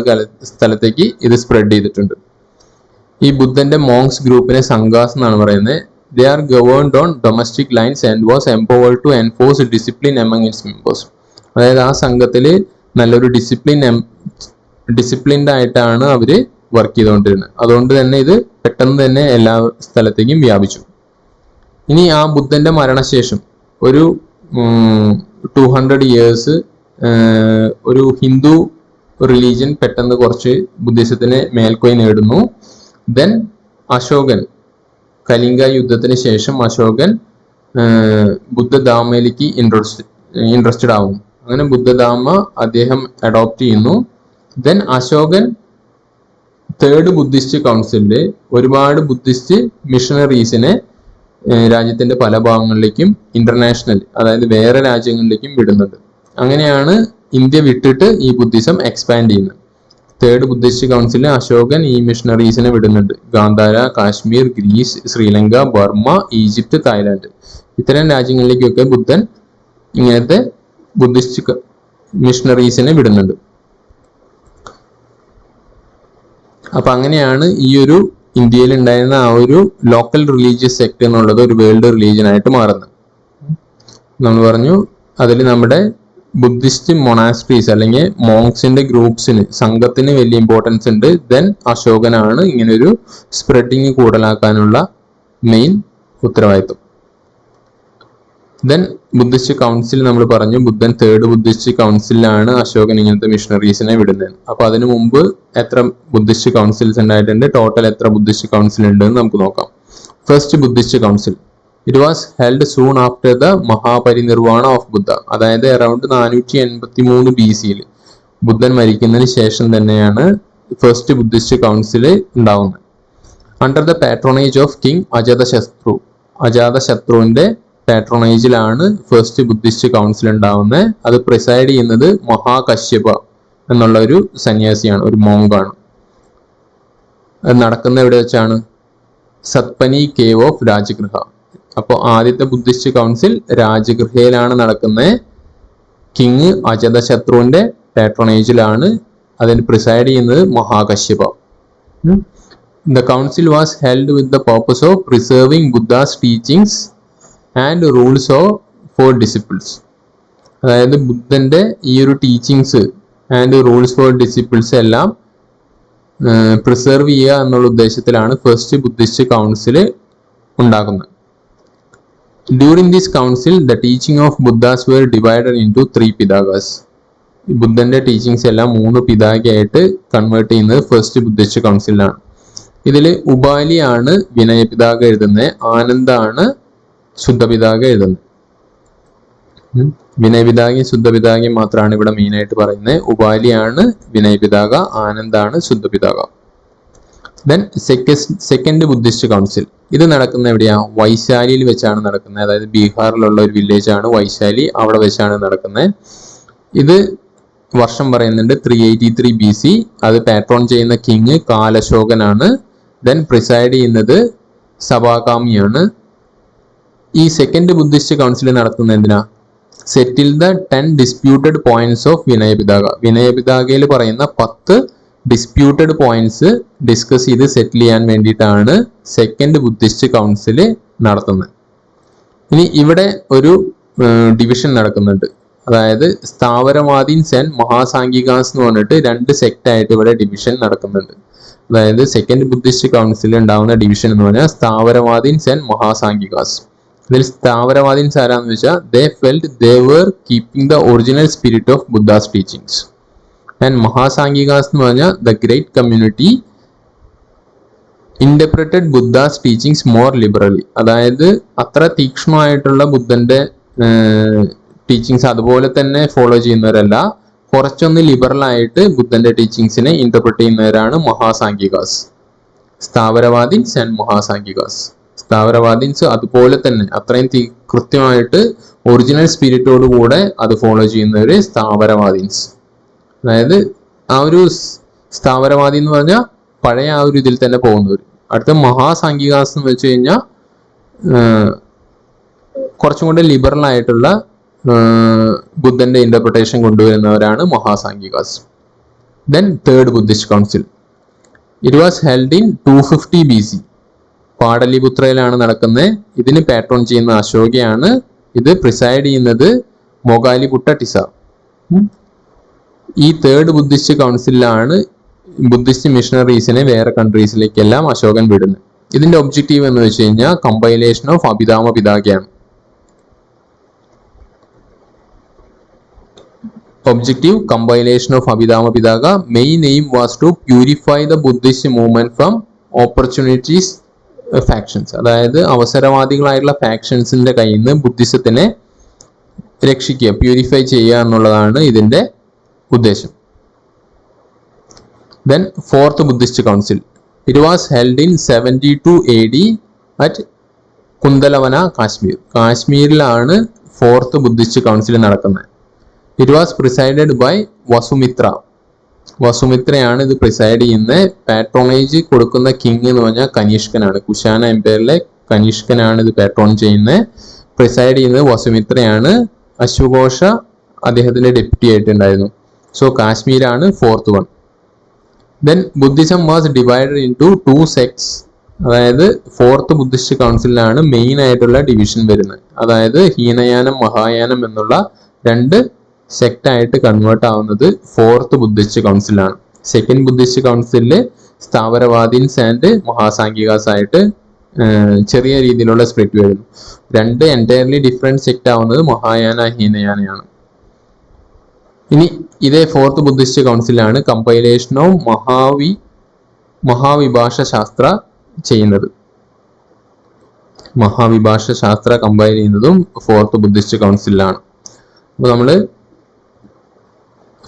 സ്ഥലത്തേക്ക് ഇത് സ്പ്രെഡ് ചെയ്തിട്ടുണ്ട്. ഈ ബുദ്ധന്റെ മോങ്സ് ഗ്രൂപ്പിനെ സംഘാസ് എന്നാണ് പറയുന്നത്. They are governed on domestic lines and was empowered to enforce discipline among its members. അതായത് ആ സംഘത്തിൽ നല്ലൊരു ഡിസിപ്ലിൻഡ് ആയിട്ടാണ് അവര് വർക്ക് ചെയ്തുകൊണ്ടിരുന്നത്. അതുകൊണ്ട് തന്നെ ഇത് പെട്ടെന്ന് തന്നെ എല്ലാ സ്ഥലത്തേക്കും വ്യാപിച്ചു. ഇനി ആ ബുദ്ധന്റെ മരണശേഷം ഒരു 200 years ഒരു ഹിന്ദു റിലീജിയൻ പെട്ടെന്ന് കുറച്ച് ബുദ്ധിസത്തിന് മേൽക്കോയി നേടുന്നു. ദെൻ അശോകൻ, കലിംഗ യുദ്ധത്തിന് ശേഷം അശോകൻ ബുദ്ധധാമയിലേക്ക് ഇൻട്രസ്റ്റഡ് ആവുന്നു. അങ്ങനെ ബുദ്ധധാമ അദ്ദേഹം അഡോപ്റ്റ് ചെയ്യുന്നു. ദെൻ അശോകൻ തേർഡ് ബുദ്ധിസ്റ്റ് കൗൺസിലില് ഒരുപാട് ബുദ്ധിസ്റ്റ് മിഷണറീസിനെ രാജ്യത്തിന്റെ പല ഭാഗങ്ങളിലേക്കും ഇന്റർനാഷണൽ, അതായത് വേറെ രാജ്യങ്ങളിലേക്കും വിടുന്നുണ്ട്. അങ്ങനെയാണ് ഇന്ത്യ വിട്ടിട്ട് ഈ ബുദ്ധിസം എക്സ്പാൻഡ് ചെയ്യുന്നത്. തേർഡ് ബുദ്ധിസ്റ്റ് കൗൺസിലിൽ അശോകൻ ഈ മിഷണറീസിനെ വിടുന്നുണ്ട്. Gandhara, Kashmir, Greece, Sri Lanka, Burma, Egypt, Thailand, ഇത്തരം രാജ്യങ്ങളിലേക്കൊക്കെ ബുദ്ധൻ ഇങ്ങനത്തെ ബുദ്ധിസ്റ്റ് മിഷണറീസിനെ വിടുന്നുണ്ട്. അപ്പൊ അങ്ങനെയാണ് ഈ ഒരു ഇന്ത്യയിൽ ഉണ്ടായിരുന്ന ആ ഒരു ലോക്കൽ റിലീജിയസ് സെക്ട് എന്നുള്ളത് ഒരു വേൾഡ് റിലീജിയൻ ആയിട്ട് മാറുന്നത്. നമ്മൾ പറഞ്ഞു അതിൽ നമ്മുടെ ബുദ്ധിസ്റ്റ് മൊണാസ്ട്രീസ് അല്ലെങ്കിൽ മോങ്സിന്റെ ഗ്രൂപ്പ്സിന്, സംഘത്തിന് വലിയ ഇമ്പോർട്ടൻസ് ഉണ്ട്. ദെൻ അശോകനാണ് ഇങ്ങനെ ഒരു സ്പ്രെഡിങ് കൂടുതലാക്കാനുള്ള മെയിൻ ഉത്തരവാദിത്വം. ദെൻ ബുദ്ധിസ്റ്റ് കൗൺസിൽ നമ്മൾ പറഞ്ഞു, ബുദ്ധൻ തേർഡ് ബുദ്ധിസ്റ്റ് കൗൺസിലാണ് അശോകൻ ഇങ്ങനത്തെ മിഷണറീസിനെ വിടുന്നത്. അപ്പൊ അതിനു മുമ്പ് എത്ര ബുദ്ധിസ്റ്റ് കൗൺസിൽസ് ഉണ്ടായിട്ടുണ്ട്, ടോട്ടൽ എത്ര ബുദ്ധിസ്റ്റ് കൗൺസിൽ ഉണ്ട് എന്ന് നമുക്ക് നോക്കാം. First Buddhist council, it was held soon after the Mahaparinirvana of Buddha. അതായത് അറൌണ്ട് 483 BC ബുദ്ധൻ മരിക്കുന്നതിന് ശേഷം തന്നെയാണ് ഫസ്റ്റ് ബുദ്ധിസ്റ്റ് കൗൺസിൽ ഉണ്ടാവുന്നത്. Under the patronage of king Ajatashatru. അജാതശത്രുവിന്റെ പാട്രോണേജിലാണ് ഫസ്റ്റ് ബുദ്ധിസ്റ്റ് കൗൺസിൽ ഉണ്ടാവുന്നത്. അത് പ്രിസൈഡ് ചെയ്യുന്നത് മഹാകശ്യപ എന്നുള്ള ഒരു സന്യാസിയാണ്, ഒരു മോങ്കാണ്. അത് നടക്കുന്ന എവിടെ വെച്ചാണ്? സത്പനി കേവ് ഓഫ് രാജഗൃഹ. അപ്പോൾ ആദ്യത്തെ ബുദ്ധിസ്റ്റ് കൗൺസിൽ രാജഗൃഹയിലാണ് നടക്കുന്നത്. കിങ് അജാതശത്രുവിന്റെ പാട്രോണേജിലാണ്. അതിന് പ്രിസൈഡ് ചെയ്യുന്നത് മഹാകശ്യപ. The council was held with the purpose of preserving Buddha's teachings and rules for disciples. അതായത് ബുദ്ധന്റെ ഈ ഒരു ടീച്ചിങ്സ് ആൻഡ് റൂൾസ് ഫോർ ഡിസിപ്പിൾസ് എല്ലാം പ്രിസർവ് ചെയ്യുക എന്നുള്ള ഉദ്ദേശത്തിലാണ് ഫസ്റ്റ് ബുദ്ധിസ്റ്റ് കൗൺസിൽ ഉണ്ടാക്കുന്നത്. During this council the teaching of Buddha's were divided into 3 പിതാകാസ്. ബുദ്ധന്റെ teachings എല്ലാം 3 പിതാകയായിട്ട് കൺവേർട്ട് ചെയ്യുന്നത് ഫസ്റ്റ് ബുദ്ധിസ്റ്റ് കൗൺസിലാണ്. ഇതിൽ ഉപാലിയാണ് വിനയപിതാക എഴുതുന്നത്, ആനന്ദാണ് ശുദ്ധപിതാക എഴുതുന്നത്. വിനയപിതാകയും ശുദ്ധപിതാകയും മാത്രമാണ് ഇവിടെ മെയിൻ ആയിട്ട് പറയുന്നത്. ഉപാലിയാണ് വിനയപിതാക, ആനന്ദാണ് ശുദ്ധപിതാക. ദെൻ സെക്കൻഡ് ബുദ്ധിസ്റ്റ് കൗൺസിൽ, ഇത് നടക്കുന്ന എവിടെയാ? വൈശാലിയിൽ വെച്ചാണ് നടക്കുന്നത്. അതായത് ബീഹാറിലുള്ള ഒരു വില്ലേജ് ആണ് വൈശാലി, അവിടെ വെച്ചാണ് നടക്കുന്നത്. ഇത് വർഷം പറയുന്നുണ്ട് 383 BC. അത് പാട്രോൺ ചെയ്യുന്ന കിങ് കാലശോകനാണ്. ദെൻ പ്രിസൈഡ് ചെയ്യുന്നത് സഭാകാമിയാണ്. ഈ സെക്കൻഡ് ബുദ്ധിസ്റ്റ് കൗൺസിൽ നടത്തുന്നത് എന്തിനാ? Settle the 10 disputed points of Vinaya Pitaka. വിനയപിതാകയിൽ പറയുന്ന 10 ഡിസ്പ്യൂട്ടഡ് പോയിന്റ്സ് ഡിസ്കസ് ചെയ്ത് സെറ്റിൽ ചെയ്യാൻ വേണ്ടിയിട്ടാണ് സെക്കൻഡ് ബുദ്ധിസ്റ്റ് കൗൺസിൽ നടത്തുന്നത്. ഇനി ഇവിടെ ഒരു ഡിവിഷൻ നടക്കുന്നുണ്ട്. അതായത് സ്ഥാവരവാദീൻസ് ആൻഡ് മഹാസാംഗികാസ് എന്ന് പറഞ്ഞിട്ട് 2 സെക്ട് ആയിട്ട് ഇവിടെ ഡിവിഷൻ നടക്കുന്നുണ്ട്. അതായത് സെക്കൻഡ് ബുദ്ധിസ്റ്റ് കൗൺസിൽ ഉണ്ടാവുന്ന ഡിവിഷൻ എന്ന് പറഞ്ഞാൽ സ്ഥാവരവാദീൻസ് ആൻഡ് മഹാസാംഗികാസ്. ഇതിൽ സ്ഥാവരവാദീൻസ് ആരാന്ന് വെച്ചാൽ they felt they were keeping the original spirit of Buddha's teachings. And മഹാസാംഗികാസ് എന്ന് പറഞ്ഞാൽ the great community interpreted Buddha's teachings more liberally. അതായത് അത്ര തീക്ഷ്ണമായിട്ടുള്ള ബുദ്ധന്റെ ടീച്ചിങ്സ് അതുപോലെ തന്നെ ഫോളോ ചെയ്യുന്നവരല്ല, കുറച്ചൊന്ന് ലിബറൽ ആയിട്ട് ബുദ്ധന്റെ ടീച്ചിങ്സിനെ ഇന്റർപ്രറ്റ് ചെയ്യുന്നവരാണ് മഹാസാംഗികാസ്. സ്ഥാവരവാദീൻസ് ആൻഡ് മഹാസാംഗികാസ്. സ്ഥാവരവാദീൻസ് അതുപോലെ തന്നെ അത്രയും കൃത്യമായിട്ട് ഒറിജിനൽ സ്പിരിറ്റോട് കൂടെ അത് ഫോളോ ചെയ്യുന്നവര് സ്ഥാവരവാദീൻസ്. അതായത് ആ ഒരു സ്ഥാവരവാദി എന്ന് പറഞ്ഞാൽ പഴയ ആ ഒരു ഇതിൽ തന്നെ പോകുന്നവർ. അടുത്ത മഹാസാംഖികാസ് എന്ന് വെച്ച് കഴിഞ്ഞാൽ കുറച്ചും കൂടെ ലിബറൽ ആയിട്ടുള്ള ബുദ്ധന്റെ ഇന്റർപ്രിട്ടേഷൻ കൊണ്ടുവരുന്നവരാണ് Mahasanghikas. Then third Buddhist council. It was held in 250 BC. പാടലിപുത്രയിലാണ് നടക്കുന്നത്. ഇതിന് പാട്രോൺ ചെയ്യുന്ന അശോകയാണ്. ഇത് പ്രിസൈഡ് ചെയ്യുന്നത് മൊഗാലിപുട്ട ടിസ. ഈ തേർഡ് ബുദ്ധിസ്റ്റ് കൗൺസിലാണ് ബുദ്ധിസ്റ്റ് മിഷണറീസിനെ വേറെ കൺട്രീസിലേക്കെല്ലാം അശോകൻ വിടുന്നത്. ഇതിന്റെ ഒബ്ജക്റ്റീവ് എന്ന് വെച്ച് കഴിഞ്ഞാൽ കമ്പൈലേഷൻ ഓഫ് അഭിധാമ പിതാകയാണ്. Objective compilation of Abhidhamma Pitaka. Main aim was to purify the Buddhist movement from opportunities factions. അതായത് അവസരവാദികളായിട്ടുള്ള ഫാക്ഷൻസിന്റെ കയ്യിൽ നിന്ന് ബുദ്ധിസത്തിനെ രക്ഷിക്കുക, പ്യൂരിഫൈ ചെയ്യുക എന്നുള്ളതാണ് ഇതിന്റെ ഉദ്ദേശം. Then fourth Buddhist Council. It was held in 72 AD at Kundalvana, Kashmir. കാശ്മീരിലാണ് ഫോർത്ത് ബുദ്ധിസ്റ്റ് കൗൺസിൽ നടക്കുന്നത്. It was presided by Vasumitra. വസുമിത്രയാണ് ഇത് പ്രിസൈഡ് ചെയ്യുന്നത്. പാട്രോണേജ് കൊടുക്കുന്ന കിങ് എന്ന് പറഞ്ഞാൽ കനിഷ്കനാണ്. കുശാന എംപയറിലെ കനിഷ്കനാണ് ഇത് പാട്രോൺ ചെയ്യുന്നത്. പ്രിസൈഡ് ചെയ്യുന്നത് വസുമിത്രയാണ്. അശ്വഘോഷ അദ്ദേഹത്തിന്റെ ഡെപ്യൂട്ടി ആയിട്ടുണ്ടായിരുന്നു. സോ കാശ്മീരാണ് fourth one. Then Buddhism was divided into 2 sects. അതായത് ഫോർത്ത് ബുദ്ധിസ്റ്റ് കൗൺസിലാണ് മെയിൻ ആയിട്ടുള്ള ഡിവിഷൻ വരുന്നത്. അതായത് ഹീനയാനം, മഹായാനം എന്നുള്ള 2 സെക്ട് ആയിട്ട് കൺവേർട്ട് ആവുന്നത് ഫോർത്ത് ബുദ്ധിസ്റ്റ് കൗൺസിലാണ്. സെക്കൻഡ് ബുദ്ധിസ്റ്റ് കൗൺസിലില് സ്ഥാവരവാദീൻസ് ആൻഡ് മഹാസാംഖികാസ് ആയിട്ട് ചെറിയ രീതിയിലുള്ള സ്പ്ലിറ്റ് വരുന്നു. 2 എൻറ്റയർലി ഡിഫറെന്റ് സെക്ട് ആവുന്നത് മഹായാന, ഹീനയാനയാണ്. ഇനി ഇതേ ഫോർത്ത് ബുദ്ധിസ്റ്റ് കൗൺസിലാണ് കമ്പൈലേഷൻ ഓഫ് മഹാവിഭാഷ ശാസ്ത്ര ചെയ്യുന്നത്. മഹാവിഭാഷ ശാസ്ത്ര കമ്പൈൽ ചെയ്യുന്നതും ഫോർത്ത് ബുദ്ധിസ്റ്റ് കൗൺസിലാണ്. അപ്പൊ നമ്മള്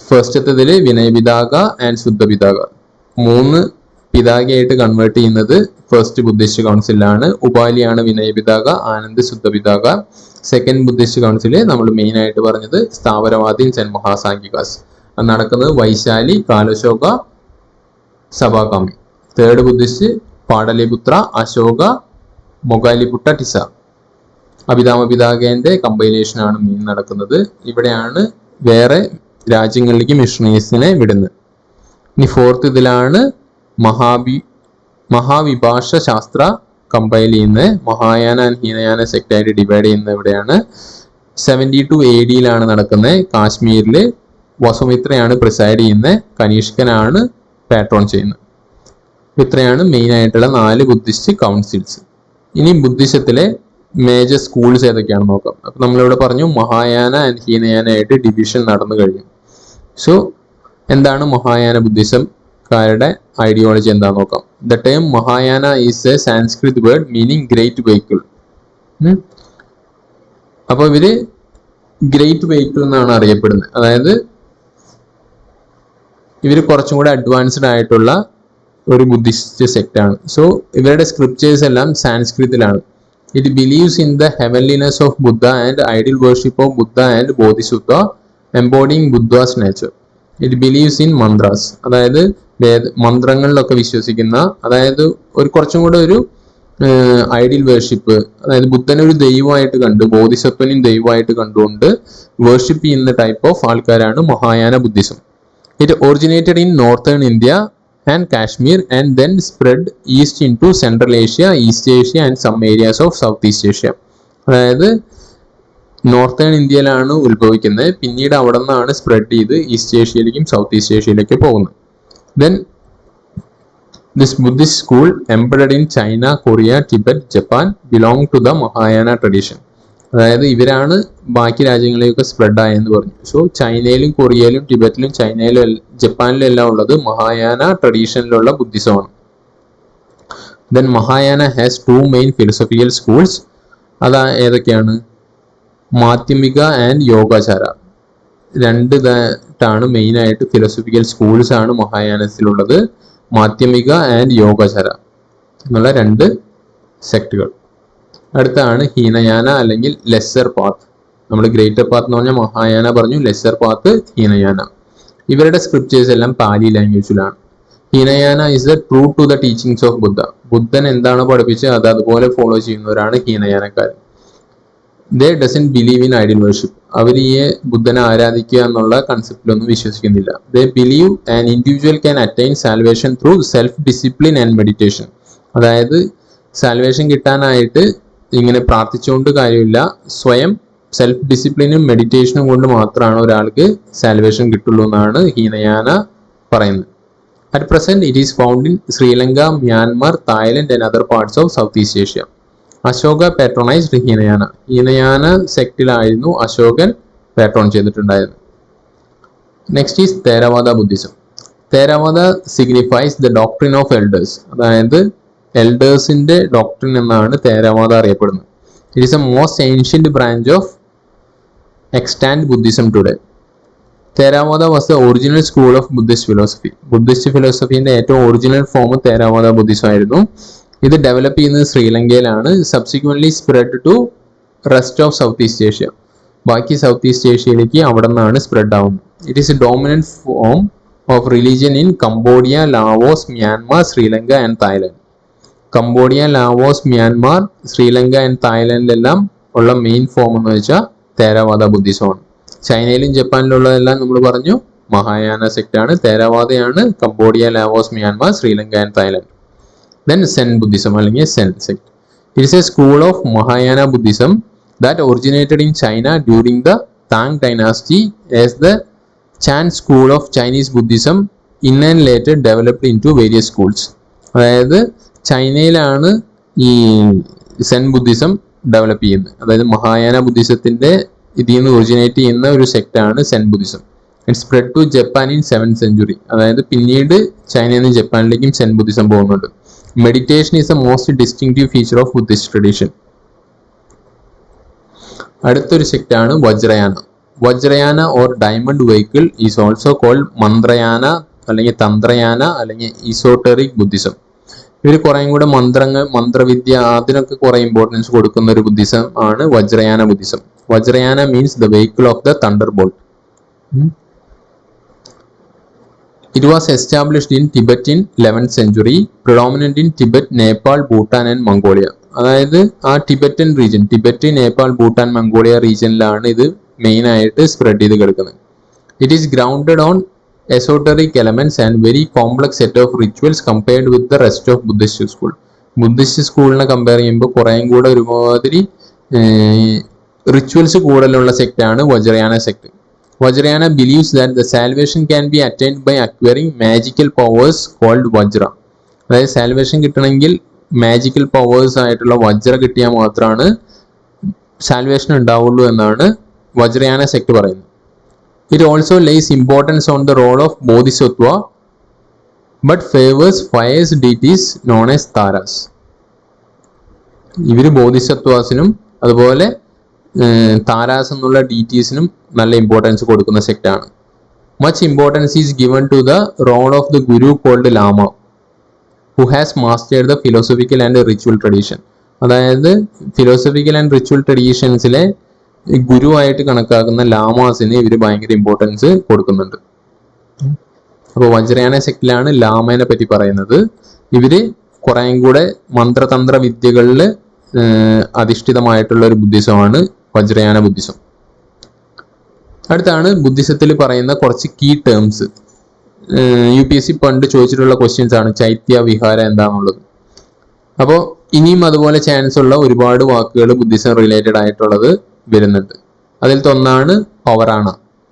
ഫസ്റ്റത്തേതില് വിനയപിതാക ആൻഡ് ശുദ്ധപിതാക 3 പിതാകയായിട്ട് കൺവേർട്ട് ചെയ്യുന്നത് ഫസ്റ്റ് ബുദ്ധിസ്റ്റ് കൗൺസിലാണ്. ഉപാലിയാണ് Vinaya Pitaka, Anand Sutta Pitaka. Second Buddhist council നമ്മൾ മെയിൻ ആയിട്ട് പറഞ്ഞത് സ്ഥാവരവാദീൻസ് ആൻഡ് മഹാസാംഖികാസ്. അത് നടക്കുന്നത് വൈശാലി, കാലശോക, സഭാകാമി. Third Buddhist Pataliputra, Ashoka, Moggaliputta Tissa. അഭിധാമ പിതാകേന്റെ കമ്പൈലേഷൻ ആണ് മെയിൻ നടക്കുന്നത്. ഇവിടെയാണ് വേറെ രാജ്യങ്ങളിലേക്ക് മിഷണറീസിനെ വിടുന്നത്. ഇനി ഫോർത്ത് ഇതിലാണ് മഹാവിഭാഷ ശാസ്ത്ര കമ്പൈൽ ചെയ്യുന്നത്. മഹായാന ആൻഡ് ഹീനയാന സെക്ട് ആയിട്ട് ഡിവൈഡ് ചെയ്യുന്നത് ഇവിടെയാണ്. 72 AD നടക്കുന്നത്. കാശ്മീരിൽ വസുമിത്രയാണ് പ്രിസൈഡ് ചെയ്യുന്നത്. കനിഷ്കനാണ് പാട്രോൺ ചെയ്യുന്നത്. ഇത്രയാണ് മെയിൻ ആയിട്ടുള്ള 4 ബുദ്ധിസ്റ്റ് കൗൺസിൽസ്. ഇനി ബുദ്ധിസത്തിലെ മേജർ സ്കൂൾസ് ഏതൊക്കെയാണെന്ന് നോക്കാം. അപ്പൊ നമ്മളിവിടെ പറഞ്ഞു മഹായാന ആൻഡ് ഹീനയാന ആയിട്ട് ഡിവിഷൻ നടന്നു കഴിഞ്ഞു. സോ എന്താണ് മഹായാന ബുദ്ധിസംകാരുടെ ഐഡിയോളജി എന്താന്ന് നോക്കാം. The term Mahayana is A Sanskrit word meaning great vehicle. അപ്പൊ ഇവര് ഗ്രേറ്റ് വെഹിക്കിൾ എന്നാണ് അറിയപ്പെടുന്നത്. അതായത് ഇവര് കുറച്ചും കൂടെ അഡ്വാൻസ്ഡ് ആയിട്ടുള്ള ഒരു ബുദ്ധിസ്റ്റ് സെക്ട് ആണ്. സോ ഇവരുടെ സ്ക്രിപ്റ്റേഴ്സ് എല്ലാം സാൻസ്ക്രിറ്റിലാണ്. It believes in the heavenliness of Buddha and ideal worship of Buddha and Bodhisattva, embodying Buddha's nature. It believes in mantras. അതായത് മന്ത്രങ്ങളിലൊക്കെ വിശ്വസിക്കുന്ന, അതായത് ഒരു കുറച്ചും കൂടെ ഒരു ഐഡിയൽ വേർഷിപ്പ്, അതായത് ബുദ്ധനെ ഒരു ദൈവമായിട്ട് കണ്ട് ബോധിസത്വനും ദൈവമായിട്ട് കണ്ടുകൊണ്ട് വേർഷിപ്പ് ചെയ്യുന്ന ടൈപ്പ് ഓഫ് ആൾക്കാരാണ് Mahayana Buddhism. It originated in northern India and Kashmir and then spread east into Central Asia, East Asia and some areas of Southeast Asia. അതായത് നോർത്തേൺ ഇന്ത്യയിലാണ് ഉത്ഭവിക്കുന്നത്. പിന്നീട് അവിടെ നിന്നാണ് സ്പ്രെഡ് ചെയ്ത് ഈസ്റ്റ് ഏഷ്യയിലേക്കും സൗത്ത് ഈസ്റ്റ് ഏഷ്യയിലേക്കും പോകുന്നത്. Then this Buddhist school embedded in China, Korea, Tibet, Japan belong to the Mahayana tradition. അതായത് ഇവരാണ് ബാക്കി രാജ്യങ്ങളിലേക്ക് സ്പ്രെഡ് ആയെന്ന് പറഞ്ഞു. സോ ചൈനയിലും കൊറിയയിലും ടിബറ്റിലും ചൈനയിലും ജപ്പാനിലും എല്ലാം ഉള്ളത് മഹായാന ട്രഡീഷനിലുള്ള ബുദ്ധിസമാണ്. Then Mahayana has 2 main philosophical schools. അത് ഏതൊക്കെയാണ്? മാധ്യമിക ആൻഡ് യോഗാചാര. 2 ഇതായിട്ടാണ് മെയിൻ ആയിട്ട് ഫിലോസഫിക്കൽ സ്കൂൾസ് ആണ് മഹായാനത്തിലുള്ളത്. മാധ്യമിക ആൻഡ് യോഗാചാര എന്നുള്ള 2 സെക്ടുകൾ. അടുത്താണ് ഹീനയാന അല്ലെങ്കിൽ ലെസ്സർ പാത്ത്. നമ്മൾ ഗ്രേറ്റർ പാത്ത് എന്ന് പറഞ്ഞാൽ മഹായാന പറഞ്ഞു, ലെസ്സർ പാത്ത് ഹീനയാന. ഇവരുടെ സ്ക്രിപ്റ്റേഴ്സ് എല്ലാം പാലി ലാംഗ്വേജിലാണ്. Hinayana is the true to the teachings of Buddha. ബുദ്ധൻ എന്താണ് പഠിപ്പിച്ചത് അത് അതുപോലെ ഫോളോ ചെയ്യുന്നവരാണ് ഹീനയാനക്കാർ. They doesn't believe in idol worship. അവർ ഈ ബുദ്ധനെ ആരാധിക്കുക എന്നുള്ള കൺസെപ്റ്റിലൊന്നും വിശ്വസിക്കുന്നില്ല. They believe an individual can attain salvation through self discipline and meditation. അതായത് സാൽവേഷൻ കിട്ടാനായിട്ട് ഇങ്ങനെ പ്രാർത്ഥിച്ചുകൊണ്ട് കാര്യമില്ല, സ്വയം സെൽഫ് ഡിസിപ്ലിനും മെഡിറ്റേഷനും കൊണ്ട് മാത്രമാണ് ഒരാൾക്ക് സാൽവേഷൻ കിട്ടുള്ളൂ എന്നാണ് ഹീനയാന പറയുന്നത്. At present it is found in Sri Lanka, Myanmar, Thailand and other parts of South East Asia. Ashoka patronised Hinayana. Hinayana സെക്റ്റിലായിരുന്നു അശോകൻ പാട്രോൺ ചെയ്തിട്ടുണ്ടായിരുന്നത്. Next is Theravada Buddhism. Theravada signifies the doctrine of elders. അതായത് എൽഡേഴ്സിന്റെ ഡോക്ട്രിൻ എന്നാണ് തേരവാദ അറിയപ്പെടുന്നത്. It is a most ancient branch of extant Buddhism today. Theravada was the original school of Buddhist philosophy. Buddhist ഫിലോസഫിന്റെ ഏറ്റവും original form Theravada Buddhism ആയിരുന്നു. ഇത് develop ചെയ്യുന്നത് ശ്രീലങ്കയിലാണ്. Subsequently spread to rest of South East Asia. ബാക്കി South East ഏഷ്യയിലേക്ക് അവിടെ നിന്നാണ് സ്പ്രെഡ് ആവുന്നത്. It is a dominant form of religion in Cambodia, Laos, Myanmar, Sri Lanka and Thailand. Cambodia, Laos, Myanmar, Sri Lanka and തായ്ലൻഡിലെല്ലാം ഉള്ള മെയിൻ ഫോം എന്ന് വെച്ചാൽ തേരവാദ ബുദ്ധിസമാണ്. ചൈനയിലും ജപ്പാനിലുള്ളതെല്ലാം നമ്മൾ പറഞ്ഞു മഹായാന സെക്ട് ആണ്. തേരവാദയാണ് Cambodia, Laos, Myanmar, Sri Lanka and Thailand. Then Zen Buddhism അല്ലെങ്കിൽ Zen sect. It is a school of Mahayana Buddhism that originated in China during the Tang dynasty as the Chan school of Chinese Buddhism in and later developed into various schools. അതായത് ചൈനയിലാണ് ഈ Sen Buddhism develop ചെയ്യുന്നത്. അതായത് മഹായാന ബുദ്ധിസത്തിന്റെ ഇതിൽ നിന്ന് originate ചെയ്യുന്ന ഒരു സെക്ടാണ് Zen Buddhism. It spread to Japan in 7th century. അതായത് പിന്നീട് ചൈനയിൽ നിന്ന് ജപ്പാനിലേക്കും സെൻ ബുദ്ധിസം പോകുന്നുണ്ട്. Meditation is a most distinctive feature of Buddhist tradition. അടുത്തൊരു സെക്ടാണ് Vajrayana. Vajrayana or diamond vehicle is also called Mantrayana അല്ലെങ്കിൽ തന്ത്രയാന അല്ലെങ്കിൽ ഈസോട്ടറിക് ബുദ്ധിസം. ഇവർ കുറേയും കൂടെ മന്ത്രവിദ്യ അതിനൊക്കെ കുറെ ഇമ്പോർട്ടൻസ് കൊടുക്കുന്ന ഒരു ബുദ്ധിസം ആണ് Vajrayana Buddhism. Vajrayana means the vehicle of the thunder bolt. It was established in Tibet in 11th century, predominant in Tibet, Nepal, Bhutan and Mongolia. അതായത് ആ Tibetan region, Tibet, Nepal, Bhutan, Mongolia റീജിയനിലാണ് ഇത് മെയിൻ ആയിട്ട് സ്പ്രെഡ് ചെയ്ത് കിടക്കുന്നത്. It is grounded on esoteric elements and very complex set of rituals compared with the rest of Buddhist school. Buddhist സ്കൂളിനെ compare ചെയ്യുമ്പോൾ കുറേയും കൂടെ ഒരുമാതിരി റിച്വൽസ് കൂടുതലുള്ള സെക്റ്റാണ് Vajrayana sect. Vajrayana believes that the salvation can be attained by acquiring magical powers called Vajra. അതായത് salvation കിട്ടണമെങ്കിൽ magical powers ആയിട്ടുള്ള വജ്ര കിട്ടിയാൽ മാത്രമാണ് സാൽവേഷൻ ഉണ്ടാവുള്ളൂ എന്നാണ് വജ്രയാന സെക്ട് പറയുന്നത്. It also lays importance on the role of Bodhisattva but favours fierce deities known as Taras. ഇവർ ബോധിസത്വാസിനും അതുപോലെ താരാസ് എന്നുള്ള ഡീറ്റീസിനും നല്ല ഇമ്പോർട്ടൻസ് കൊടുക്കുന്ന സെക്റ്റാണ്. Much importance is given to the role of the guru called lama who has mastered the philosophical and ritual tradition. അതായത് philosophical and ritual ട്രഡീഷൻസിലെ ഗുരു ആയിട്ട് കണക്കാക്കുന്ന ലാമാസിന് ഇവർ ഭയങ്കര ഇമ്പോർട്ടൻസ് കൊടുക്കുന്നുണ്ട്. അപ്പോൾ വജ്രയാന സെക്റ്റിലാണ് ലാമേനെ പറ്റി പറയുന്നത്. ഇവര് കുറേയും കൂടെ മന്ത്രതന്ത്ര വിദ്യകളിൽ അധിഷ്ഠിതമായിട്ടുള്ള ഒരു ബുദ്ധിസമാണ് വജ്രയാന ബുദ്ധിസം. അടുത്താണ് ബുദ്ധിസത്തിൽ പറയുന്ന കുറച്ച് കീ ടേംസ്. UPSC പണ്ട് ചോദിച്ചിട്ടുള്ള ക്വസ്റ്റ്യൻസ് ആണ് ചൈത്യ വിഹാര എന്താണെന്നുള്ളത്. അപ്പോൾ ഇനിയും അതുപോലെ ചാൻസ് ഉള്ള ഒരുപാട് വാക്കുകൾ ബുദ്ധിസം റിലേറ്റഡ് ആയിട്ടുള്ളത് വരുന്നുണ്ട്. അതിലത്തെ ഒന്നാണ് Pavarana.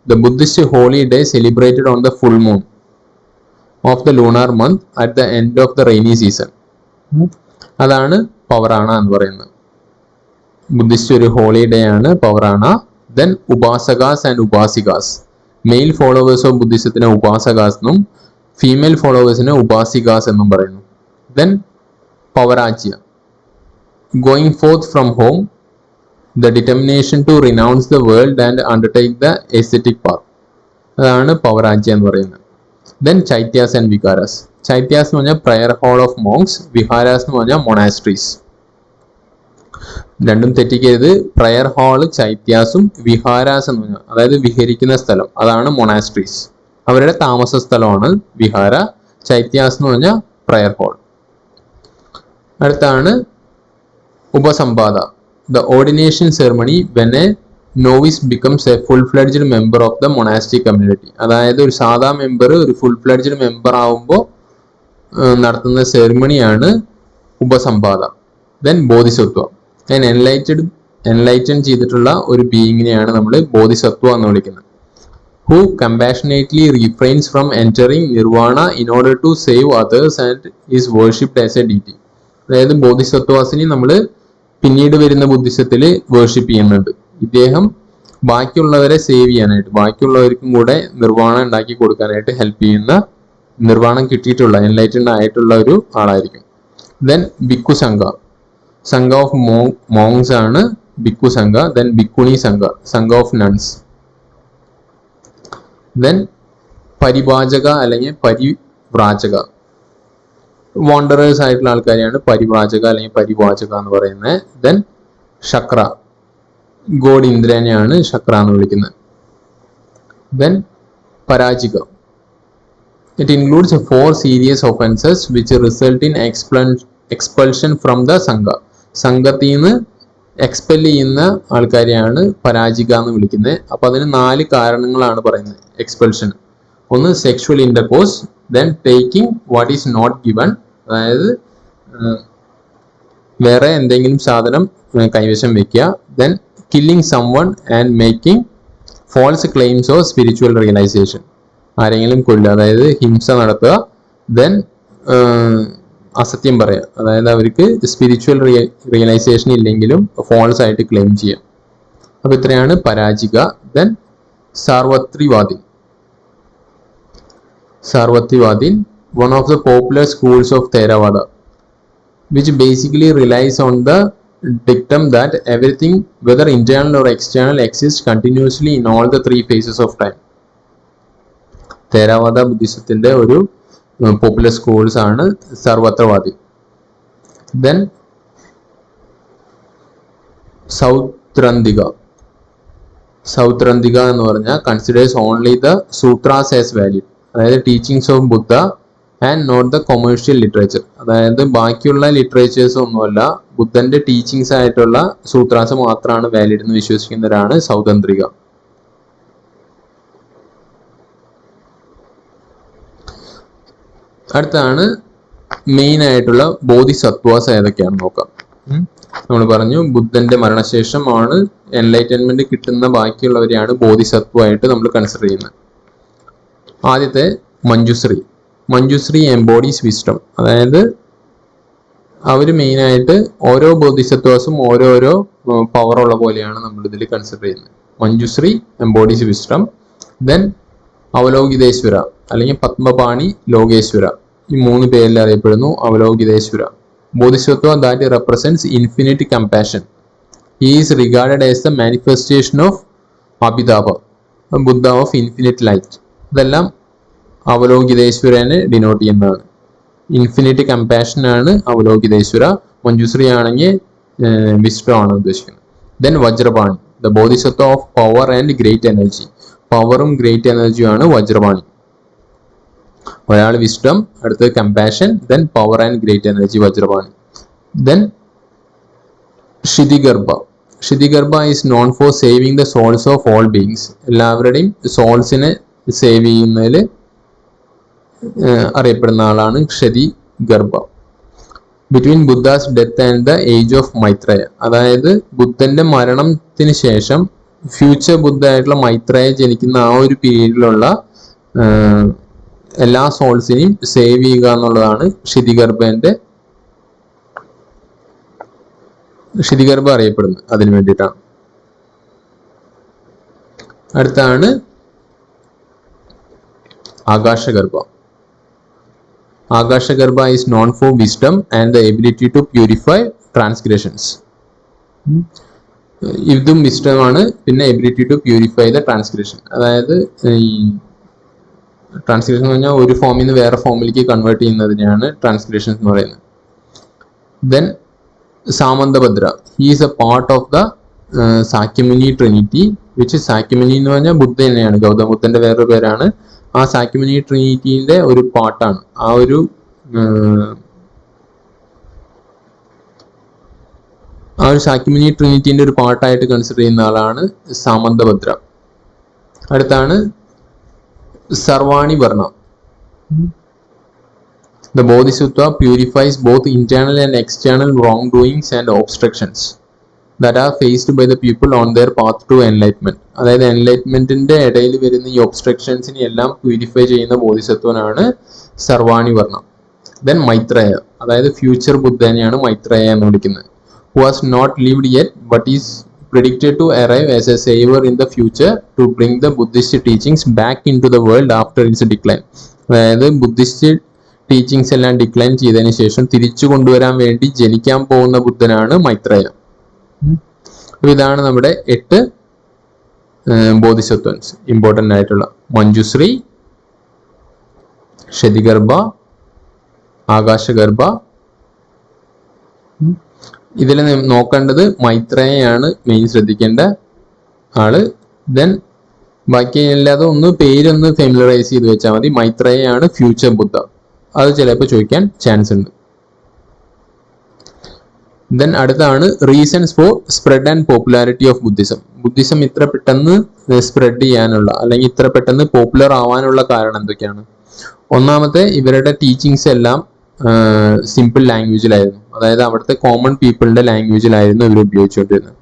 The Buddhist holy day celebrated on the full moon of the lunar month at the end of the rainy season. അതാണ് പവറാണ എന്ന് പറയുന്നത്. ബുദ്ധിസ്റ്റ് ഒരു ഹോളി ഡേ ആണ് Pavarana. Then Upasakas and Upasikas. Male followers of ബുദ്ധിസത്തിനെ ഉപാസകാസ് എന്നും ഫീമെയിൽ ഫോളോവേഴ്സിനെ ഉപാസികാസ് എന്നും പറയുന്നു. Then Pabbajja, going forth from home, the determination to renounce the world and undertake the ascetic path. അതാണ് പവരാജ്യ എന്ന് പറയുന്നത്. Then chaityas and വികാരാസ്. ചൈത്യാസ് എന്ന് പറഞ്ഞാൽ prayer hall of monks, viharas എന്ന് പറഞ്ഞാൽ മൊണാസ്ട്രീസ്. രണ്ടും തെറ്റിക്കരുത്. പ്രയർ ഹാള് ചൈത്യാസും വിഹാരാസ് എന്ന് പറഞ്ഞാൽ അതായത് വിഹരിക്കുന്ന സ്ഥലം അതാണ് മൊണാസ്ട്രീസ്. അവരുടെ താമസ സ്ഥലമാണ് വിഹാര. ചൈത്യാസ് എന്ന് പറഞ്ഞാൽ പ്രയർ ഹാൾ. അടുത്താണ് Upasampada. The ordination ceremony when a novice becomes a full fledged member of the monastic community. അതായത് ഒരു സാധാ മെമ്പർ ഒരു ഫുൾ ഫ്ലെഡ്ജ്ഡ് മെമ്പർ ആവുമ്പോൾ നടത്തുന്ന സെറമണിയാണ് ഉപസംബാദ. ദെൻ ബോധിസത്വ. എൻലൈറ്റൻ ചെയ്തിട്ടുള്ള ഒരു ബീയിങ്ങിനെയാണ് നമ്മൾ ബോധിസത്വ എന്ന് വിളിക്കുന്നത്. Who compassionately refrains from entering nirvana in order to save others and is worshipped as a deity. അതായത് ബോധിസത്വാസിനെ നമ്മൾ പിന്നീട് വരുന്ന ബുദ്ധിസത്തിൽ വേർഷിപ്പ് ചെയ്യുന്നുണ്ട്. ഇദ്ദേഹം ബാക്കിയുള്ളവരെ സേവ് ചെയ്യാനായിട്ട് ബാക്കിയുള്ളവർക്കും കൂടെ നിർവ്വാണം ഉണ്ടാക്കി കൊടുക്കാനായിട്ട് ഹെൽപ്പ് ചെയ്യുന്ന, നിർവ്വാണം കിട്ടിയിട്ടുള്ള എൻലൈറ്റൻഡ് ആയിട്ടുള്ള ഒരു ആളായിരിക്കും. ദെൻ ബിക്കു സംഘ. സംഘ ഓഫ് മോങ്സ് ആണ് ബിക്കു സംഘ. ദെൻ ബിക്കുണി സംഘ, സംഘ ഓഫ് നൺസ്. ദെൻ പരിവാചക അല്ലെങ്കിൽ പരിവ്രാജക. വാണ്ടറേഴ്സ് ആയിട്ടുള്ള ആൾക്കാരെയാണ് പരിവ്രാജക അല്ലെങ്കിൽ പരിവാചക എന്ന് പറയുന്നത്. ദെൻ ശക്ര. ഗോഡ് ഇന്ദ്രനെയാണ് ശക്ര എന്ന് വിളിക്കുന്നത്. Then Parajika. It includes 4 serious offences which result in expulsion from the Sangha. സംഘത്തിൽ നിന്ന് എക്സ്പെൽ ചെയ്യുന്ന ആൾക്കാരെയാണ് പരാജിക എന്ന് വിളിക്കുന്നത്. അപ്പൊ അതിന് 4 കാരണങ്ങളാണ് പറയുന്നത് എക്സ്പെൽഷൻ. ഒന്ന് sexual intercourse, then taking what is not given, അതായത് വേറെ എന്തെങ്കിലും സാധനം കൈവശം വെക്കുക. Then killing someone and making false claims of spiritual realisation. ആരെങ്കിലും കൊല്ലുക, അതായത് ഹിംസ നടത്തുക. ദെൻ അസത്യം പറയാം, അതായത് അവർക്ക് സ്പിരിച്വൽ റിയലൈസേഷൻ ഇല്ലെങ്കിലും ഫോൾസ് ആയിട്ട് ക്ലെയിം ചെയ്യാം. അപ്പൊ ഇത്രയാണ് പരാജിക. Then സാർവത്രിവാദി. സാർവത്രിവാദി, one of the popular schools of Theravada, which basically relies on the dictum that everything, whether internal or external, exists continuously in all the 3 phases of time. Theravada ബുദ്ധിസത്തിന്റെ ഒരു popular schools ആണ് സർവത്രവാദി. Then സൗത്രന്തിക. Sautrantika എന്ന് പറഞ്ഞാൽ considers only the sutras as valid, അതായത് teachings of Buddha and not the commercial literature. അതായത് ബാക്കിയുള്ള literatures ഒന്നുമല്ല, ബുദ്ധന്റെ teachings ആയിട്ടുള്ള സൂത്രാസ് മാത്രമാണ് വാലിഡ് എന്ന് വിശ്വസിക്കുന്നവരാണ് സൗതന്ത്രിക. അടുത്താണ് മെയിൻ ആയിട്ടുള്ള ബോധിസത്വാസ് ഏതൊക്കെയാണെന്ന് നോക്കാം. നമ്മൾ പറഞ്ഞു ബുദ്ധന്റെ മരണശേഷമാണ് എൻലൈറ്റൻമെന്റ് കിട്ടുന്ന ബാക്കിയുള്ളവരെയാണ് ബോധിസത്വമായിട്ട് നമ്മൾ കൺസിഡർ ചെയ്യുന്നത്. ആദ്യത്തെ മഞ്ജുശ്രീ. മഞ്ജുശ്രീ എംബോഡീസ് വിസ്ഡം, അതായത് അവർ മെയിനായിട്ട് ഓരോ ബോധിസത്വാസും ഓരോരോ പവറുള്ള പോലെയാണ് നമ്മൾ ഇതിൽ കൺസിഡർ ചെയ്യുന്നത്. Manjushri embodies wisdom. Then Avalokiteshvara അല്ലെങ്കിൽ പത്മപാണി ലോകേശ്വര, ഈ 3 പേരിൽ അറിയപ്പെടുന്നു Avalokiteshvara. Bodhisattva that represents infinite compassion. He is regarded as the manifestation of അഭിതാപ, ബുദ്ധ ഓഫ് ഇൻഫിനിറ്റ് ലൈറ്റ്. ഇതെല്ലാം അവലോകിതേശ്വരനെ ഡിനോട്ട് ചെയ്യുന്നതാണ്. ഇൻഫിനിറ്റ് കമ്പാഷൻ ആണ് അവലോകിതേശ്വര. മഞ്ജുശ്രീ ആണെങ്കിൽ വിസ്ഡം ആണ് ഉദ്ദേശിക്കുന്നത്. Then Vajrapani, the Bodhisattva of power and great energy. പവറും ഗ്രേറ്റ് എനർജിയും ആണ് വജ്രപാണി. ഒരാൾ വിസ്ഡം, അടുത്തത് compassion, then power and great energy വജ്രപാണി. Then Kshitigarbha. Kshitigarbha is known for saving the souls of all beings. എല്ലാവരുടെയും സോൾസിനെ സേവ് ചെയ്യുന്നതിൽ അറിയപ്പെടുന്ന ആളാണ് Kshitigarbha. Between Buddha's death and the age of Maitreya, അതായത് ബുദ്ധന്റെ മരണത്തിന് ശേഷം ഫ്യൂച്ചർ ബുദ്ധ ആയിട്ടുള്ള മൈത്രേയ ജനിക്കുന്ന ആ ഒരു പീരീഡിലുള്ള എല്ലാ സോൾസിനെയും സേവ് ചെയ്യുക എന്നുള്ളതാണ് ക്ഷിതിഗർഭ അറിയപ്പെടുന്നത്. അതിനു വേണ്ടിയിട്ടാണ്. അടുത്താണ് Akashagarbha. Akashagarbha is known for wisdom and the ability to purify transgressions. ഇതും വിസ്ഡമാണ്, പിന്നെ ability to purify the transgression. അതായത് ഈ ട്രാൻസ്ഗ്രഷൻ എന്ന് പറഞ്ഞാൽ ഒരു ഫോമിൽ നിന്ന് വേറെ ഫോമിലേക്ക് കൺവേർട്ട് ചെയ്യുന്നതിനെയാണ് ട്രാൻസ്ഗ്രഷൻ എന്ന് പറയുന്നത്. Then Samantabhadra, he is a part of the Sakyamuni trinity, which Sakyamuni എന്ന് പറഞ്ഞാൽ ബുദ്ധ തന്നെയാണ്, ഗൗതമ ബുദ്ധന്റെ വേറൊരു പേരാണ്. ആ സാക്യമുനി ട്രിനിറ്റിന്റെ ഒരു പാർട്ടാണ്. ആ ഒരു സാക്യമുനി ട്രിനിറ്റിന്റെ ഒരു പാർട്ടായിട്ട് കൺസിഡർ ചെയ്യുന്ന ആളാണ് സാമന്തഭദ്ര. അടുത്താണ് സർവാണി വർണ്ണ. The Bodhisattva purifies both internal and external wrongdoings and obstructions that are faced by the people on their path to enlightenment. അതായത് എൻലൈറ്റ്മെന്റിന്റെ ഇടയിൽ വരുന്ന ഈ ഒബ്സ്ട്രക്ഷൻസിനെ എല്ലാം പ്യൂരിഫൈ ചെയ്യുന്ന ബോധിസത്വനാണ് സർവാണി വർണ്ണ. ദെൻ മൈത്രേയ, അതായത് ഫ്യൂച്ചർ ബുദ്ധനെയാണ് മൈത്രേയ എന്ന് വിളിക്കുന്നത്. Who has not lived yet but is predicted to arrive as a savior in the future to bring the Buddhist teachings back into the world after its decline. അതായത് Buddhist teachings എല്ലാം decline ചെയ്തതിന് ശേഷം തിരിച്ചു കൊണ്ടുവരാൻ വേണ്ടി ജനിക്കാൻ പോകുന്ന ബുദ്ധനാണ് മൈത്രേയ. ഇതാണ് നമ്മുടെ 8 ബോധിസത്വൻസ് ഇമ്പോർട്ടൻ്റ് ആയിട്ടുള്ള. മഞ്ജുശ്രീ, ക്ഷതിഗർഭ, ആകാശഗർഭ. ഇതിൽ നോക്കേണ്ടത് മൈത്രേയാണ് മെയിൻ ശ്രദ്ധിക്കേണ്ട ആള്. ദെൻ ബാക്കി എല്ലാതും ഒന്ന് പേരൊന്ന് ഫെമിലറൈസ് ചെയ്ത് വെച്ചാൽ മതി. മൈത്രേയാണ് ഫ്യൂച്ചർ ബുദ്ധ, അത് ചിലപ്പോൾ ചോദിക്കാൻ ചാൻസ് ഉണ്ട്. ദെൻ അടുത്താണ് reasons for spread and popularity of Buddhism. Buddhism ഇത്ര പെട്ടെന്ന് സ്പ്രെഡ് ചെയ്യാനുള്ള അല്ലെങ്കിൽ ഇത്ര പെട്ടെന്ന് പോപ്പുലർ ആവാനുള്ള കാരണം എന്തൊക്കെയാണ്? ഒന്നാമത്തെ, ഇവരുടെ ടീച്ചിങ്സ് എല്ലാം സിമ്പിൾ ലാംഗ്വേജിലായിരുന്നു, അതായത് അവിടുത്തെ കോമൺ പീപ്പിളിന്റെ ലാംഗ്വേജിലായിരുന്നു ഇവർ ഉപയോഗിച്ചുകൊണ്ടിരുന്നത്.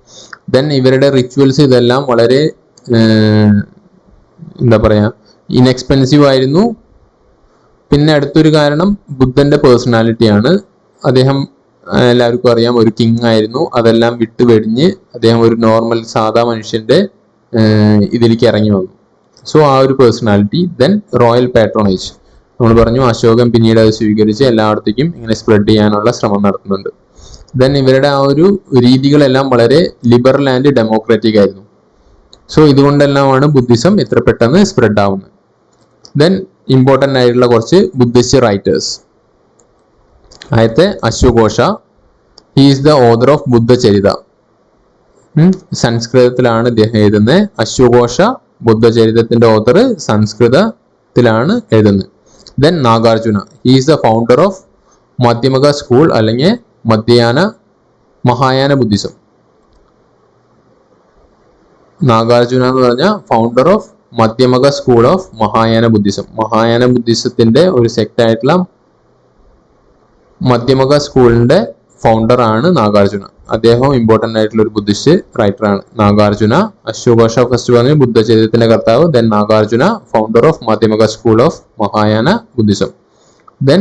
ദെൻ ഇവരുടെ റിച്വൽസ് ഇതെല്ലാം വളരെ എന്താ പറയാ ഇൻഎക്സ്പെൻസീവ് ആയിരുന്നു. പിന്നെ അടുത്തൊരു കാരണം ബുദ്ധന്റെ പേഴ്സണാലിറ്റിയാണ്. അദ്ദേഹം എല്ലാവർക്കും അറിയാം ഒരു കിങ് ആയിരുന്നു. അതെല്ലാം വിട്ട് വെടിഞ്ഞ് അദ്ദേഹം ഒരു നോർമൽ സാധാ മനുഷ്യന്റെ ഇതിലേക്ക് ഇറങ്ങി വന്നു. സോ ആ ഒരു പേഴ്സണാലിറ്റി. ദെൻ റോയൽ പാട്രോണേജ്, നമ്മൾ പറഞ്ഞു അശോകൻ പിന്നീട് അത് സ്വീകരിച്ച് എല്ലായിടത്തേക്കും ഇങ്ങനെ സ്പ്രെഡ് ചെയ്യാനുള്ള ശ്രമം നടത്തുന്നുണ്ട്. ദെൻ ഇവരുടെ ആ ഒരു രീതികളെല്ലാം വളരെ ലിബറൽ ആൻഡ് ഡെമോക്രാറ്റിക് ആയിരുന്നു. സോ ഇതുകൊണ്ടെല്ലാമാണ് ബുദ്ധിസം ഇത്ര പെട്ടെന്ന് സ്പ്രെഡ് ആവുന്നത്. ദെൻ ഇമ്പോർട്ടൻ്റ് ആയിട്ടുള്ള കുറച്ച് ബുദ്ധിസ്റ്റ് റൈറ്റേഴ്സ്. ആദ്യത്തെ അശ്വഘോഷ, he is the author of Buddhacharita. സംസ്കൃതത്തിലാണ് ഇദ്ദേഹം എഴുതുന്നത്. അശ്വഘോഷ ബുദ്ധചരിതത്തിന്റെ ഓഥർ സംസ്കൃതത്തിലാണ് എഴുതുന്നത്. Then Nagarjuna, he is the founder of Madhyamaka school അല്ലെങ്കിൽ മഹായാന ബുദ്ധിസം. നാഗാർജുന എന്ന് പറഞ്ഞാൽ founder of Madhyamaka school of Mahayana Buddhism. Mahayana ബുദ്ധിസത്തിന്റെ ഒരു സെക്ട് ആയിട്ടുള്ള മധ്യമക സ്കൂളിന്റെ ഫൗണ്ടർ ആണ് നാഗാർജുന. അദ്ദേഹം ഇമ്പോർട്ടൻ്റ് ആയിട്ടുള്ള ഒരു ബുദ്ധിസ്റ്റ് റൈറ്ററാണ് നാഗാർജുന. അശ്വഘോഷ ഫസ്റ്റ് പറഞ്ഞു ബുദ്ധചരിതത്തിന്റെ കർത്താവ്. Then Nagarjuna, founder of Madhyamaka school of Mahayana Buddhism. Then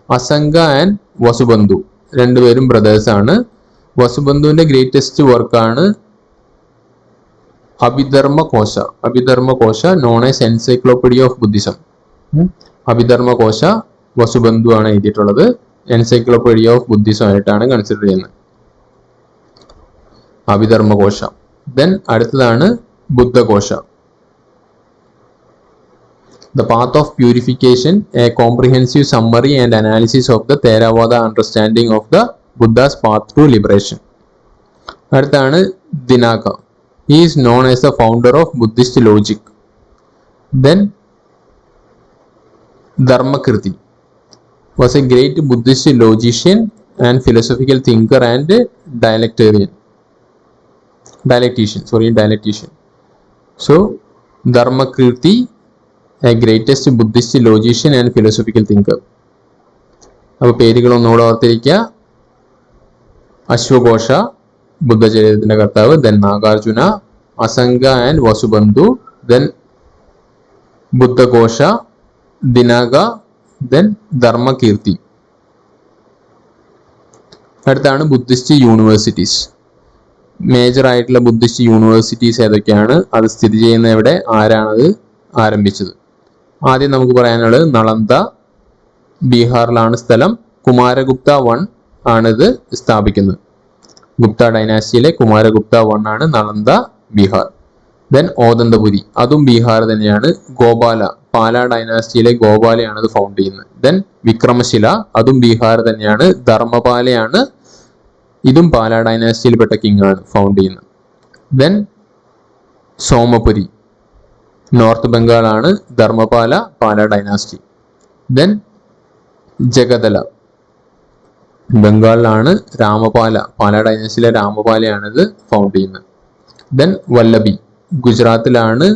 Asanga and Vasubandhu, രണ്ടുപേരും ബ്രദേഴ്സ് ആണ്. വസുബന്ധുവിന്റെ ഗ്രേറ്റസ്റ്റ് വർക്കാണ് Abhidharmakosha known as encyclopedia of Buddhism. Abhidharmakosha Vasubandhu ആണ് എഴുതിയിട്ടുള്ളത്. എൻസൈക്ലോപീഡിയ ഓഫ് ബുദ്ധിസം ആയിട്ടാണ് കൺസിഡർ ചെയ്യുന്നത് അഭിധർമ്മകോശ. ദെൻ അടുത്തതാണ് ബുദ്ധകോശ. The path of purification, a comprehensive summary and analysis of the Theravada understanding of the Buddha's path to liberation. അടുത്താണ് ദിനാക. He is known as the founder of Buddhist logic. Then Dharmakirti was a great Buddhist logician and philosophical thinker and dialectician. So Dharmakirti, a greatest Buddhist logician and philosophical thinker. അപ്പോൾ പേരുകൾ ഒന്നുകൂടെ ഓർത്തിരിക്കുക. അശ്വഘോഷ ബുദ്ധചരിതത്തിന്റെ കർത്താവ്. Then Nagarjuna, Asanga and Vasubandhu. Then Buddhaghosha, Dignaga, then Dharmakirti. അടുത്താണ് Buddhist universities. Major ആയിട്ടുള്ള Buddhist universities ഏതൊക്കെയാണ്, അത് സ്ഥിതി ചെയ്യുന്ന എവിടെ, ആരാണത് ആരംഭിച്ചത്? ആദ്യം നമുക്ക് പറയാനുള്ളത് നളന്ദ, ബീഹാറിലാണ് സ്ഥലം. കുമാരഗുപ്ത 1 ആണിത് സ്ഥാപിക്കുന്നത്. ഗുപ്ത ഡൈനാസ്റ്റിയിലെ കുമാരഗുപ്ത 1 ആണ് നളന്ദ, ബീഹാർ. ദെൻ ഓദന്തപുരി, അതും ബീഹാർ തന്നെയാണ്. ഗോപാല, പാല ഡൈനാസ്റ്റിയിലെ ഗോപാലയാണ് ഇത് ഫൗണ്ട് ചെയ്യുന്നത്. ദെൻ വിക്രമശില, അതും ബീഹാർ തന്നെയാണ്. ധർമ്മപാലയാണ് ഇതും പാല ഡൈനാസ്റ്റിയിൽപ്പെട്ട കിങ് ആണ് ഫൗണ്ട് ചെയ്യുന്നത്. ദെൻ സോമപുരി, നോർത്ത് ബംഗാൾ ആണ് ധർമ്മപാല, പാല ഡൈനാസ്റ്റി. ദെൻ ജഗതല, ബംഗാളിലാണ് രാമപാല, പാല ഡൈനാസ്റ്റിയിലെ രാമപാലയാണ് ഇത് ഫൗണ്ട് ചെയ്യുന്നത്. ദെൻ വല്ലഭി, ഗുജറാത്തിലാണ്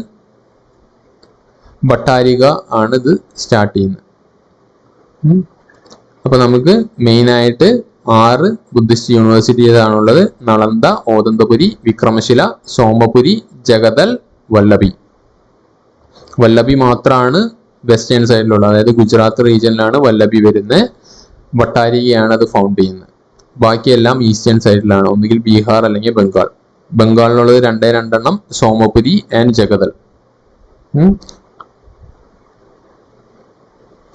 ഭട്ടാരിക ആണ് ഇത് സ്റ്റാർട്ട് ചെയ്യുന്നത്. അപ്പൊ നമുക്ക് മെയിൻ ആയിട്ട് 6 ബുദ്ധിസ്റ്റ് യൂണിവേഴ്സിറ്റി ഏതാണുള്ളത്? നളന്ദ, ഓദന്തപുരി, വിക്രമശില, സോമപുരി, ജഗതൽ, വല്ലഭി. വല്ലഭി മാത്രമാണ് വെസ്റ്റേൺ സൈഡിലുള്ളത്, അതായത് ഗുജറാത്ത് റീജിയനിലാണ് വല്ലഭി വരുന്നത്. ഭട്ടാരികയാണ് അത് ഫൗണ്ട് ചെയ്യുന്നത്. ബാക്കിയെല്ലാം ഈസ്റ്റേൺ സൈഡിലാണ്, ഒന്നുകിൽ ബീഹാർ അല്ലെങ്കിൽ ബംഗാൾ. ബംഗാളിലുള്ളത് 2 സോമപുരി ആൻഡ് ജഗതൽ.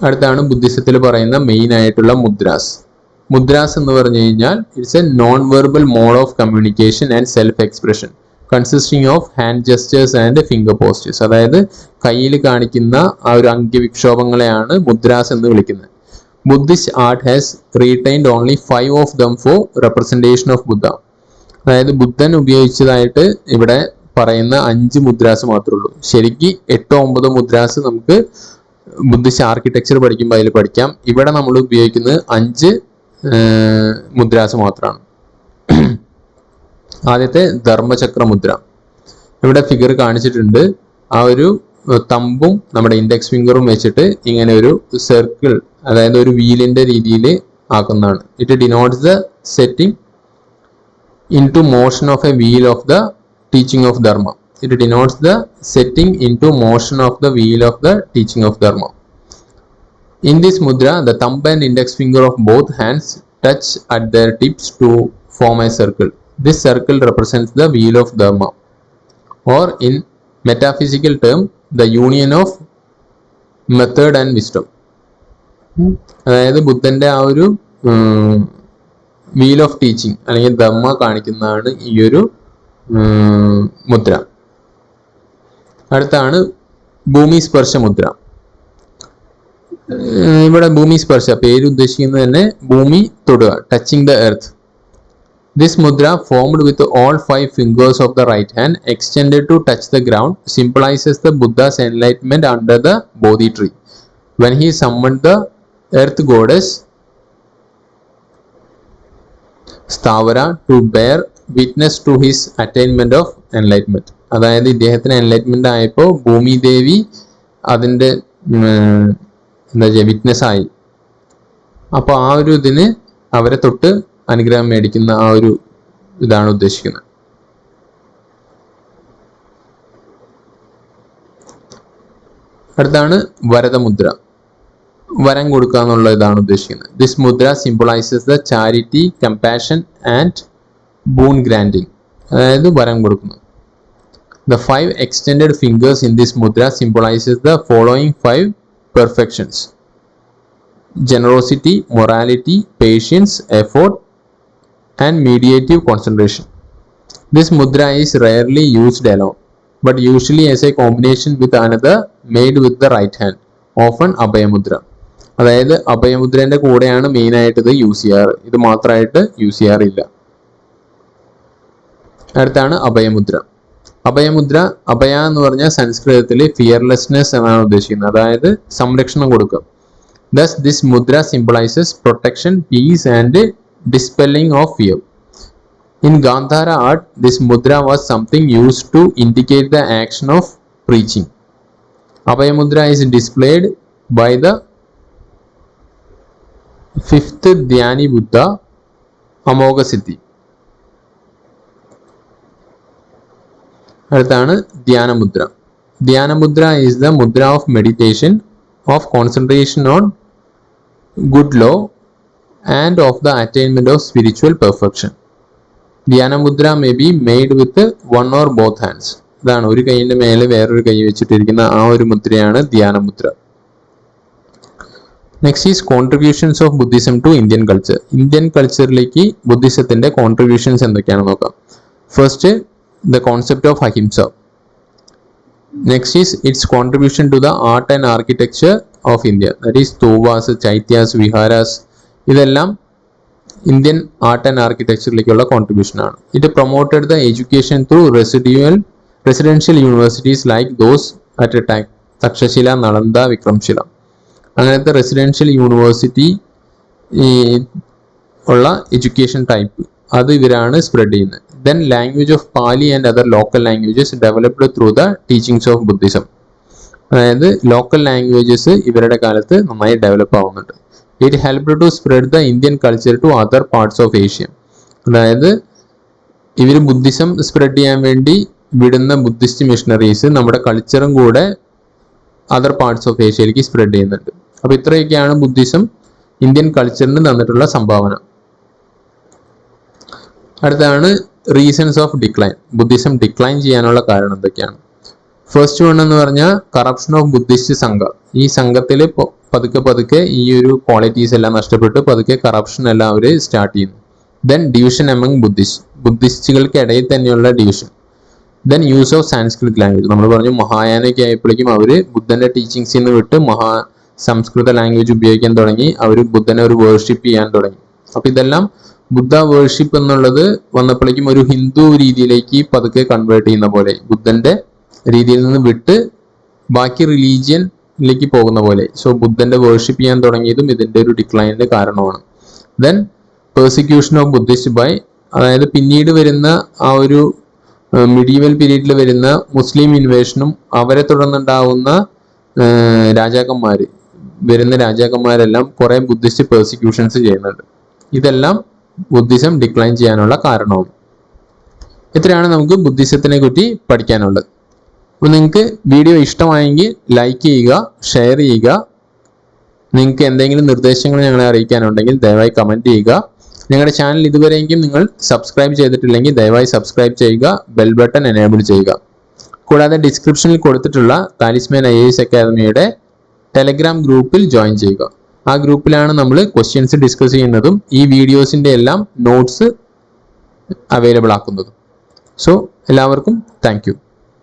അടുത്താണ് ബുദ്ധിസത്തിൽ പറയുന്ന മെയിൻ ആയിട്ടുള്ള മുദ്രാസ്. മുദ്രാസ് എന്ന് പറഞ്ഞു കഴിഞ്ഞാൽ it's a non verbal mode of communication and self expression consisting of hand gestures and finger postures. അതായത് കയ്യിൽ കാണിക്കുന്ന ആ ഒരു അംഗ്യവിക്ഷോഭങ്ങളെയാണ് മുദ്രാസ് എന്ന് വിളിക്കുന്നത്. Buddhist art has retained only 5 of them for representation of Buddha. അതായത് ബുദ്ധൻ ഉപയോഗിച്ചതായിട്ട് ഇവിടെ പറയുന്ന 5 മുദ്രാസ് മാത്രമേ ഉള്ളൂ. ശരിക്കും 8-9 മുദ്രാസ് നമുക്ക് ബുദ്ധിസ്റ്റ് ആർക്കിടെക്ചർ പഠിക്കുമ്പോൾ അതിൽ പഠിക്കാം. ഇവിടെ നമ്മൾ ഉപയോഗിക്കുന്നത് 5 മുദ്രാസ് മാത്രമാണ്. ആദ്യത്തെ ധർമ്മചക്ര മുദ്ര, ഇവിടെ ഫിഗർ കാണിച്ചിട്ടുണ്ട്. ആ ഒരു തമ്പും നമ്മുടെ ഇൻഡെക്സ് ഫിംഗറും വെച്ചിട്ട് ഇങ്ങനെ ഒരു സർക്കിൾ, അതായത് ഒരു വീലിന്റെ രീതിയിൽ ആക്കുന്നതാണ്. It denotes the setting into motion of a wheel of the teaching of dharma. It denotes the setting into motion of the wheel of the teaching of dharma. In this mudra, the thumb and index finger of both hands touch at their tips to form a circle. This circle represents the wheel of dharma, or in metaphysical term, the union of method and wisdom. അതായത് ബുദ്ധന്റെ ആ ഒരു wheel of teaching അല്ലെങ്കിൽ ധമ്മ കാണിക്കുന്നതാണ് ഈ ഒരു മുദ്ര. അടുത്താണ് ഭൂമി സ്പർശ മുദ്ര. ഇവിടെ ഭൂമി സ്പർശ പേര് ഉദ്ദേശിക്കുന്നത് തന്നെ ഭൂമി തൊടുക, touching the earth. This mudra formed with all 5 fingers of the right hand extended to touch the ground symbolizes the Buddha's enlightenment under the Bodhi tree when he summoned the earth goddess Sthavara to bear witness to his attainment of enlightenment. അതായത് ഇദ്ദേഹത്തിന് enlightenment ആയപ്പോൾ ഭൂമി ദേവി അതിൻ്റെ എന്താ ചെയ്യുക, witness ആയി. അപ്പോൾ ആ ഒരു ഇതിന് അവരെ തൊട്ട് അനുഗ്രഹം മേടിക്കുന്ന ആ ഒരു ഇതാണ് ഉദ്ദേശിക്കുന്നത്. അടുത്താണ് വരദമുദ്ര, വരം കൊടുക്കുക എന്നുള്ള ഇതാണ് ഉദ്ദേശിക്കുന്നത്. ദിസ് മുദ്ര symbolises the charity, compassion and boon granting, അതായത് വരം കൊടുക്കുന്നത്. The 5 extended fingers in this mudra symbolizes the following 5 perfections: generosity, morality, patience, effort, and mediative concentration. This mudra is rarely used alone, but usually as a combination with another made with the right hand, often Abhaya Mudra. അതായത് അഭയമുദ്രേന്റെ കൂടെയാണ് main ആയിട്ട് ഇത് use ചെയ്യാറ്, ഇത് മാത്രമായിട്ട് use ചെയ്യാറില്ല. അടുത്താണ് അഭയമുദ്ര. അഭയമുദ്ര, അഭയ എന്ന് പറഞ്ഞാൽ സംസ്കൃതത്തിൽ ഫിയർലെസ്നെസ് എന്നാണ് ഉദ്ദേശിക്കുന്നത്, അതായത് സംരക്ഷണം കൊടുക്കുക. Thus, this mudra symbolizes protection, peace, and dispelling of fear. In Gandhara art, this mudra was something used to indicate the action of preaching. Abhaya mudra is displayed by the 5th Dhyani Buddha, Amoga Siddhi. അടുത്താണ് ധ്യാനമുദ്ര. ധ്യാനമുദ്ര is the mudra of meditation, of concentration on good law, and of the attainment of spiritual perfection. ധ്യാനമുദ്ര may be made with one or both hands. ഇതാണ് ഒരു കൈയിന്റെ മേലെ വേറൊരു കൈ വെച്ചിട്ടിരിക്കുന്ന ആ ഒരു മുദ്രയാണ് Dhyanamudra. Next is contributions of Buddhism to Indian culture. Indian കൾച്ചറിലേക്ക് ബുദ്ധിസത്തിന്റെ കോൺട്രിബ്യൂഷൻസ് എന്തൊക്കെയാണെന്ന് നോക്കാം. First, the concept of ahimsa. Next is its contribution to the art and architecture of India, that is stuvas, chaityas, viharas. ഇതെല്ലാം Indian art and ആർക്കിടെക്ചറിലേക്കുള്ള contribution ആണ്. It promoted the education through residential universities like those at Takshashila, Nalanda, Vikramshila. അങ്ങനത്തെ residential university ഉള്ള education type അത് ഇവരാണ് spread ചെയ്യുന്നത്. Then language of Pali and other local languages developed through the teachings of Buddhism. അതായത് local languages ഇവരുടെ കാലത്ത് നന്നായി ഡെവലപ്പ് ആവുന്നുണ്ട്. It helped to spread the Indian culture to other parts of Asia. അതായത് ഇവർ ബുദ്ധിസം സ്പ്രെഡ് ചെയ്യാൻ വേണ്ടി വിടുന്ന ബുദ്ധിസ്റ്റ് മിഷണറീസ് നമ്മുടെ കൾച്ചറും കൂടെ അതർ പാർട്സ് ഓഫ് ഏഷ്യയിലേക്ക് സ്പ്രെഡ് ചെയ്യുന്നുണ്ട്. അപ്പോൾ ഇത്രയൊക്കെയാണ് ബുദ്ധിസം ഇന്ത്യൻ കൾച്ചറിന് തന്നിട്ടുള്ള സംഭാവന. അടുത്താണ് reasons of decline. Buddhism decline ചെയ്യാനുള്ള കാരണം എന്തൊക്കെയാണ്? ഫസ്റ്റ് വൺ എന്ന് പറഞ്ഞാൽ കറപ്ഷൻ ഓഫ് ബുദ്ധിസ്റ്റ് സംഘ. ഈ സംഘത്തിൽ പതുക്കെ ഈ ഒരു ക്വാളിറ്റീസ് എല്ലാം നഷ്ടപ്പെട്ട് പതുക്കെ കറപ്ഷൻ എല്ലാം അവർ സ്റ്റാർട്ട് ചെയ്യുന്നു. ദെൻ ഡിവിഷൻ എമംഗ് ബുദ്ധിസ്റ്റുകൾക്ക് ഇടയിൽ തന്നെയുള്ള division. Then use of Sanskrit language. നമ്മൾ പറഞ്ഞു മഹായാനൊക്കെ ആയപ്പോഴേക്കും അവർ ബുദ്ധന്റെ ടീച്ചിങ്സിൽ നിന്ന് വിട്ട് സംസ്കൃത ലാംഗ്വേജ് ഉപയോഗിക്കാൻ തുടങ്ങി. അവർ ബുദ്ധനെ ഒരു വേർഷിപ്പ് ചെയ്യാൻ തുടങ്ങി. അപ്പൊ ഇതെല്ലാം ബുദ്ധ വേർഷിപ്പ് എന്നുള്ളത് വന്നപ്പോഴേക്കും ഒരു ഹിന്ദു രീതിയിലേക്ക് പതുക്കെ കൺവേർട്ട് ചെയ്യുന്ന പോലെ, ബുദ്ധന്റെ രീതിയിൽ നിന്ന് വിട്ട് ബാക്കി റിലീജിയനിലേക്ക് പോകുന്ന പോലെ. സോ ബുദ്ധന്റെ വേർഷിപ്പ് ചെയ്യാൻ തുടങ്ങിയതും ഇതിന്റെ ഒരു ഡിക്ലൈനിന്റെ കാരണമാണ്. Then persecution of Buddhist by, അതായത് പിന്നീട് വരുന്ന ആ ഒരു മിഡീവൽ പീരീഡിൽ വരുന്ന മുസ്ലിം ഇൻവേഷനും അവരെ തുടർന്നുണ്ടാവുന്ന രാജാക്കന്മാരെല്ലാം കുറെ ബുദ്ധിസ്റ്റ് പെർസിക്യൂഷൻസ് ചെയ്യുന്നുണ്ട്. ഇതെല്ലാം ബുദ്ധിസം ഡിക്ലൈൻ ചെയ്യാനുള്ള കാരണമാണ്. ഇത്രയാണ് നമുക്ക് ബുദ്ധിസത്തിനെ പറ്റി പഠിക്കാനുള്ളത്. അപ്പോൾ നിങ്ങൾക്ക് വീഡിയോ ഇഷ്ടമായെങ്കിൽ ലൈക്ക് ചെയ്യുക, ഷെയർ ചെയ്യുക. നിങ്ങൾക്ക് എന്തെങ്കിലും നിർദ്ദേശങ്ങൾ ഞങ്ങളെ അറിയിക്കാനുണ്ടെങ്കിൽ ദയവായി കമൻറ്റ് ചെയ്യുക. ഞങ്ങളുടെ ചാനൽ ഇതുവരെയെങ്കിലും നിങ്ങൾ സബ്സ്ക്രൈബ് ചെയ്തിട്ടില്ലെങ്കിൽ ദയവായി സബ്സ്ക്രൈബ് ചെയ്യുക, ബെൽ ബട്ടൺ എനേബിൾ ചെയ്യുക. കൂടാതെ ഡിസ്ക്രിപ്ഷനിൽ കൊടുത്തിട്ടുള്ള താലിസ്മാൻ IAS അക്കാദമിയുടെ ടെലഗ്രാം ഗ്രൂപ്പിൽ ജോയിൻ ചെയ്യുക. ആ ഗ്രൂപ്പിലാണ് നമ്മൾ ക്വസ്റ്റ്യൻസ് ഡിസ്കസ് ചെയ്യുന്നതും ഈ വീഡിയോസിൻ്റെ എല്ലാം നോട്ട്സ് അവൈലബിൾ ആക്കുന്നതും. സോ എല്ലാവർക്കും താങ്ക് യു.